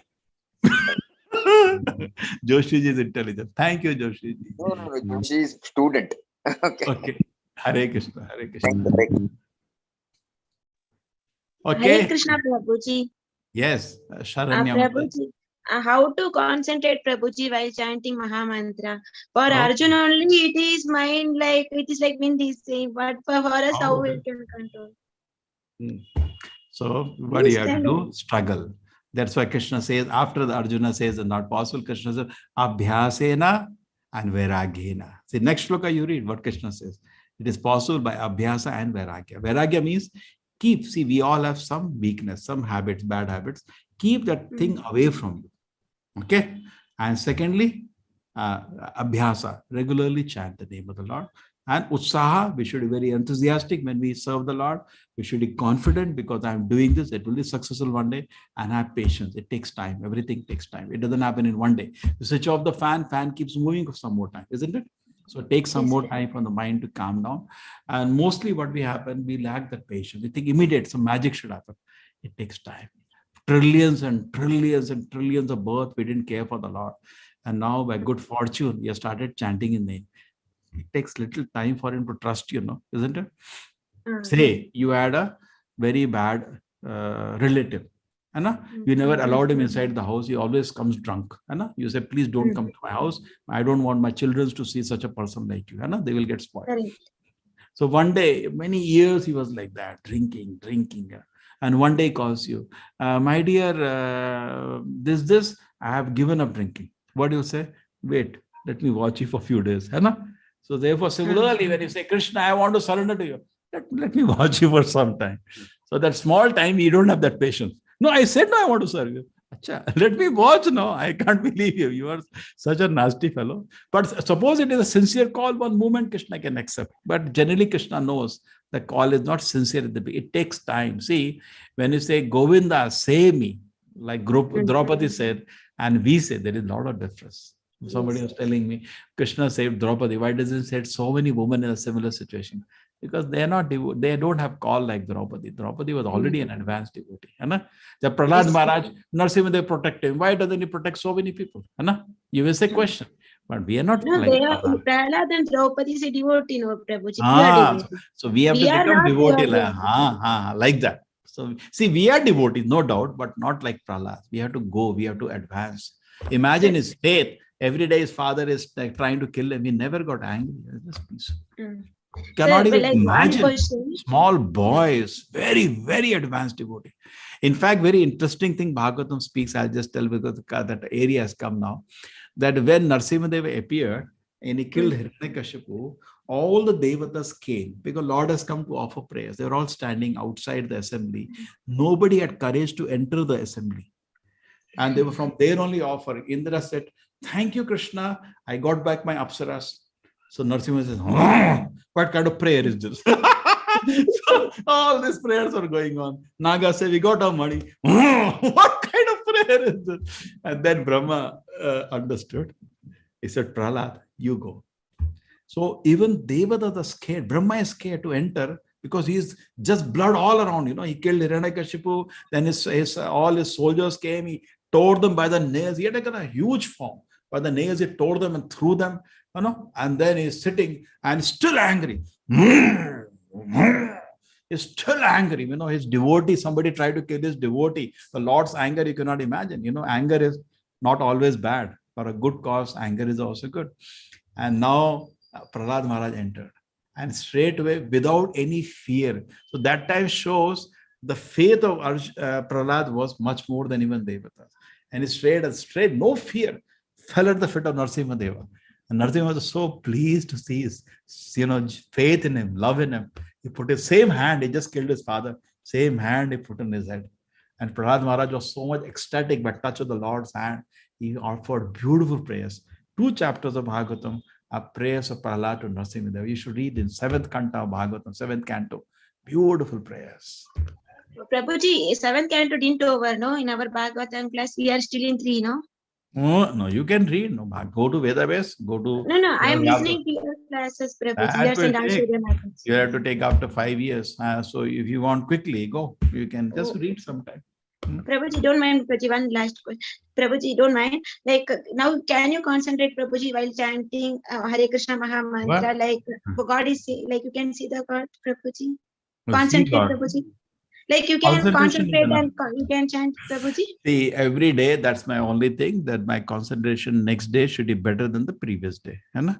Joshi ji is intelligent. Thank you, Joshi ji. No. She is student. Okay. Okay. Hare Krishna. Hare Krishna. Thank you. Okay. Hare Krishna, Prabhuji. Yes. Sharanya. Prabhuji, how to concentrate, Prabhuji, while chanting Mahamantra? For Oh. Arjun only, it is mind like, it is like wind is saying, but for us, how we can control? So what do you have to do? Struggle. That's why Krishna says, after the Arjuna says it's not possible, Krishna says, Abhyasena and Vairagyena. See, next shloka you read what Krishna says. It is possible by Abhyasa and Vairagya. Vairagya means keep. See, we all have some weakness, some habits, bad habits. Keep that thing away from you. Okay. And secondly, Abhyasa. Regularly chant the name of the Lord. And Utsaha, we should be very enthusiastic when we serve the Lord. We should be confident because I'm doing this. It will be successful one day. And have patience. It takes time. Everything takes time. It doesn't happen in one day. You switch off the fan keeps moving for some more time, isn't it? So it takes some more time for the mind to calm down. And mostly what we happen, we lack that patience. We think immediate, some magic should happen. It takes time. Trillions and trillions and trillions of births, we didn't care for the Lord. And now by good fortune, we have started chanting His name. It takes little time for Him to trust you, no? Isn't it? Say you had a very bad relative. You never allowed him inside the house. He always comes drunk. You say, please don't come to my house. I don't want my children to see such a person like you. They will get spoiled. So one day, many years he was like that, drinking. And one day he calls you, my dear, this, I have given up drinking. What do you say? Wait, let me watch you for a few days. So therefore, similarly, when you say, Krishna, I want to surrender to you, let me watch you for some time. So that small time, you don't have that patience. No, I said, no, I want to serve you. Achha, let me watch. No, I can't believe you. You are such a nasty fellow. But suppose it is a sincere call, one moment Krishna can accept. But generally, Krishna knows the call is not sincere at the beginning. It takes time. See, when you say, Govinda, save me, like Draupadi said, and we say, there is a lot of difference. Somebody was telling me, Krishna saved Draupadi. Why doesn't he save so many women in a similar situation? Because they are not, they don't have call like Draupadi. Draupadi was already an advanced devotee. The Prahlad Maharaj, Narasimhadev protect him. Why doesn't he protect so many people? You will say question. But we are not like Prahlad and Draupadi is a devotee, no, Prabhuji. So we have to become devotee like that. So see, we are devotees, no doubt, but not like Prahlad. We have to go, we have to advance. Imagine his faith. Every day his father is like trying to kill him. He never got angry. Just peaceful. Cannot even imagine. Small boys, very, very advanced devotee. In fact, very interesting thing Bhagavatam speaks, I'll just tell because that area has come now, that when Narasimhadeva appeared and he killed Hiranyakashipu, all the devatas came because Lord has come to offer prayers. They were all standing outside the assembly. Nobody had courage to enter the assembly. And they were from there only offering. Indra said, thank you, Krishna. I got back my apsaras. So Narasimha says, what kind of prayer is this? So all these prayers are going on. Naga said, we got our money. What kind of prayer is this? And then Brahma understood. He said, Prahlad, you go. So even Devadatta is scared. Brahma is scared to enter because he's just blood all around. He killed Hiranyakashipu. Then all his soldiers came. He tore them by the nails. He had taken a huge form. By the nails, he tore them and threw them. And then he's sitting and still angry. He's still angry. His devotee, somebody tried to kill his devotee. The Lord's anger, you cannot imagine. Anger is not always bad. For a good cause, anger is also good. And now Prahlad Maharaj entered. And straight away, without any fear. So that time shows the faith of Prahlad was much more than even Devatas. And he straight, no fear, fell at the feet of Narasimhadeva. And Narasimha was so pleased to see his, faith in him, love in him. He put his same hand, he just killed his father, same hand he put in his head. And Prahlad Maharaj was so much ecstatic by touch of the Lord's hand. He offered beautiful prayers. 2 chapters of Bhagavatam are prayers of Prahlad to Narasimhadeva. You should read in 7th canto of Bhagavatam, 7th canto. Beautiful prayers. Prabhuji, 7th canto didn't over, no? In our Bhagavatam class, we are still in 3, no? Oh, no, you can read. No, go to Vedabase, go to. No, I am you have listening to your classes, Prabhuji. That Yes, will and take. Ashwarya Maths. You have to take after 5 years. So if you want quickly, go. You can just read sometime. Prabhuji, don't mind, Prabhuji. One last question. Prabhuji, don't mind. Like now, can you concentrate, Prabhuji, while chanting Hare Krishna Maha Mantra? What? Like God is like you can see the God, Prabhuji. Well, see Concentrate, God. Prabhuji. Like you can Concentration is concentrate enough. and you can chant, Prabhuji. See, every day, that's my only thing, that my concentration next day should be better than the previous day. Hai?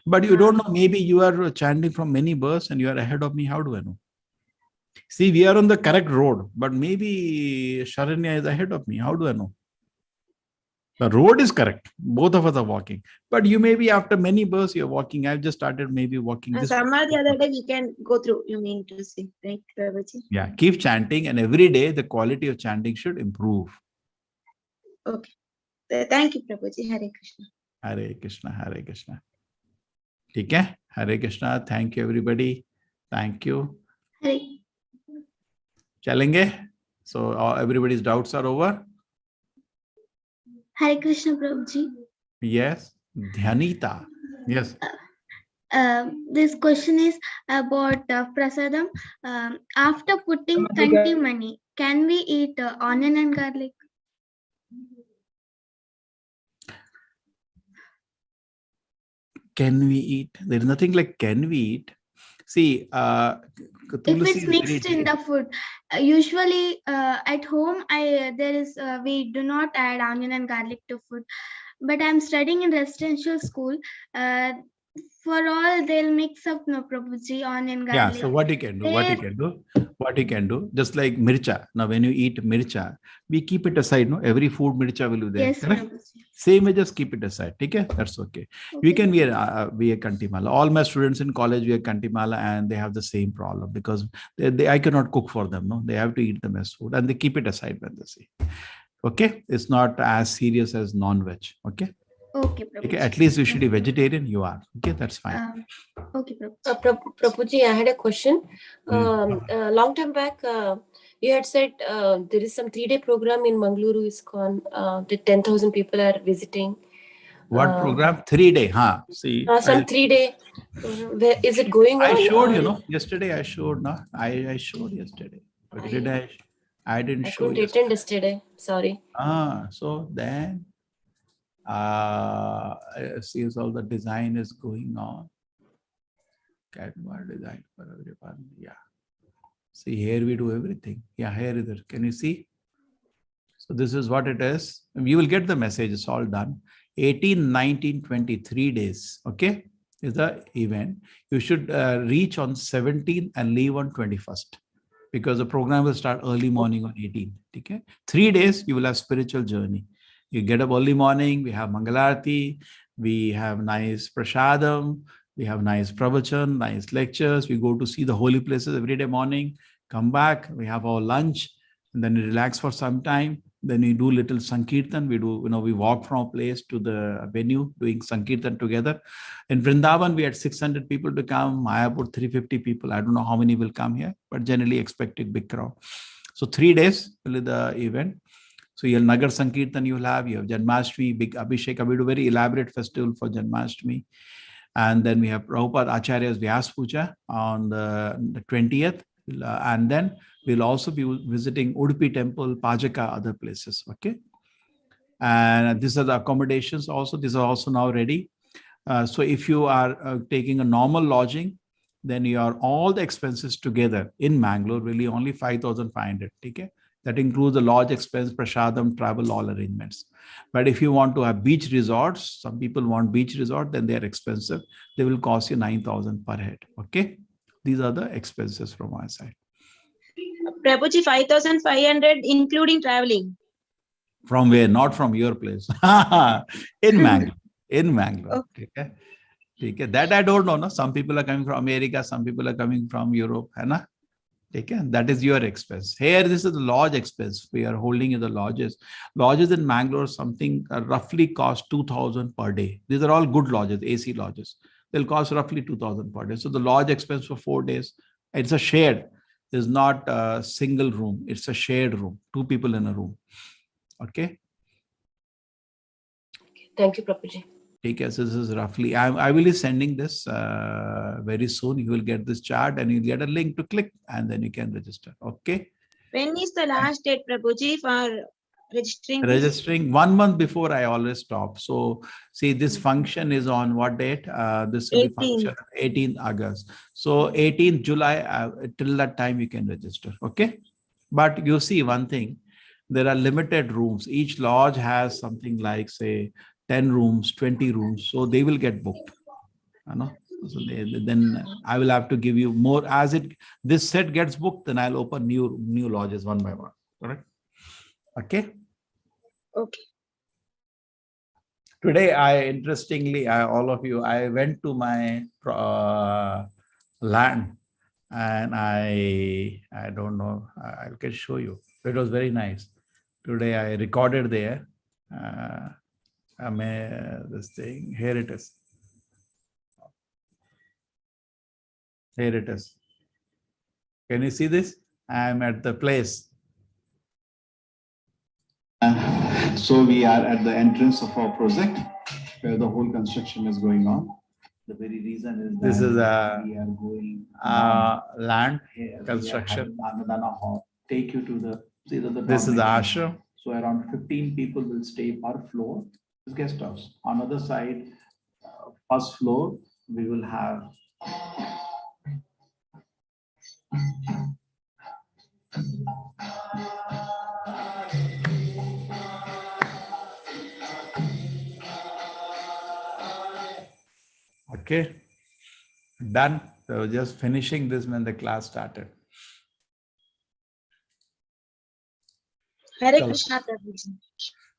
But you don't know, maybe you are chanting from many verses and you are ahead of me. How do I know? See, we are on the correct road, but maybe Sharanya is ahead of me. How do I know? The road is correct. Both of us are walking. But you may be after many bursts, you're walking. I've just started maybe walking this way. Some or the other day we can go through, you mean to say, right, Prabhuji? Yeah, keep chanting, and every day the quality of chanting should improve. Okay. Thank you, Prabhuji. Hare Krishna. Hare Krishna, Hare Krishna. Okay? Hare Krishna. Thank you, everybody. Thank you. Hare. Chalenge? So everybody's doubts are over? Hare Krishna, Prabhuji. Yes. Dhyanita. Yes. This question is about prasadam. After putting 20 money, can we eat onion and garlic? Can we eat? There is nothing like can we eat. See, if it's mixed in the food, usually at home, we do not add onion and garlic to food. But I'm studying in residential school. For all, they'll mix up, no, Prabhuji, onion, garlic. Yeah, so what you can do, just like mircha. Now, when you eat mircha, we keep it aside, no? Every food mircha will be there. Yes, Prabhuji. Same way, just keep it aside. Okay? That's okay. You can wear kantimala. All my students in college wear kantimala and they have the same problem because I cannot cook for them. No, they have to eat the mess food and they keep it aside when they see. Okay? It's not as serious as non-veg. Okay? Okay, Prabhuji. Okay, at least you should be vegetarian. You are. Okay, that's fine. Okay, Prabhuji. Prabhuji, I had a question. Long time back, you had said there is some 3-day program in Mangaluru ISKCON. The 10,000 people are visiting. What program? 3-day, huh? See, some 3-day. Where is it going on? I showed, yesterday I showed, no? I showed yesterday. But did I didn't show couldn't attend yesterday. Sorry. So then, seems all the design is going on. Canva design for everyone. Yeah. See, here we do everything. Yeah, here is it. Can you see? So this is what it is. You will get the message. It's all done. 18, 19, 20, 3 days. Okay, is the event. You should reach on 17th and leave on 21st because the program will start early morning on 18th. Okay, 3 days you will have spiritual journey. You get up early morning. We have Mangalarti. We have nice prasadam. We have nice pravachan, nice lectures. We go to see the holy places every day morning. Come back. We have our lunch, and then we relax for some time. Then we do little sankirtan. We walk from a place to the venue doing sankirtan together. In Vrindavan, we had 600 people to come. Mayapur, 350 people. I don't know how many will come here, but generally expected big crowd. So 3 days will be the event. So you'll Nagar Sankirtan you have Janmashtami, big Abhishek. We do very elaborate festival for Janmashtami. And then we have Prabhupada Acharya's Vyas Puja on the 20th. And then we'll also be visiting Udupi Temple, Pajaka, other places. Okay. And these are the accommodations also. These are also now ready. So if you are taking a normal lodging, then all the expenses together in Mangalore really only 5,500. Okay. That includes the lodge expense, prasadam, travel, all arrangements. But if you want to have beach resorts, some people want beach resort, then they are expensive. They will cost you 9,000 per head. Okay. These are the expenses from our side. Prabhuji, 5,500 including traveling. From where? Not from your place. In Mangalore. In Mangalore. Okay. Okay. That I don't know. No? Some people are coming from America. Some people are coming from Europe. Hai? Okay. That is your expense. Here, this is the lodge expense. We are holding in the lodges. Lodges in Mangalore, something roughly cost 2,000 per day. These are all good lodges, AC lodges. They'll cost roughly 2,000 per day. So the lodge expense for 4 days, it's a shared. It's not a single room. It's a shared room. 2 people in a room. Okay. Thank you, Prabhuji. Take as this is roughly. I will be sending this very soon. You will get this chart and you'll get a link to click and then you can register. Okay. When is the last date, Prabhuji, for registering? Registering 1 month before I always stop. So see, this function is on what date? This will be function 18th August. So 18th July, till that time you can register. Okay. But you see one thing, there are limited rooms. Each lodge has something like say 10 rooms, 20 rooms. So they will get booked. You know? So then I will have to give you more as this set gets booked, then I'll open new lodges one by one. Correct? Okay. Okay. Today, interestingly, all of you, I went to my land and I don't know, I can show you. It was very nice. Today I recorded there. This thing, here it is. Here it is. Can you see this? I'm at the place. So we are at the entrance of our project where the whole construction is going on. The very reason is that this is a we are going land construction. Take you to the this is the ashram. So around 15 people will stay per floor. This guest house. On other side, first floor, we will have okay, done. So just finishing this when the class started. Hare Krishna, Prabhuji.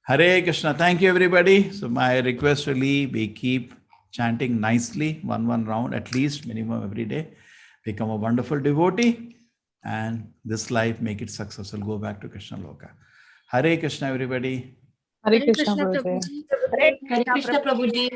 Hare Krishna. Thank you, everybody. So my request really, we keep chanting nicely, one round at least, minimum every day. Become a wonderful devotee, and this life make it successful. Go back to Krishna Loka. Hare Krishna, everybody. Hare Krishna, Hare Krishna, Prabhuji.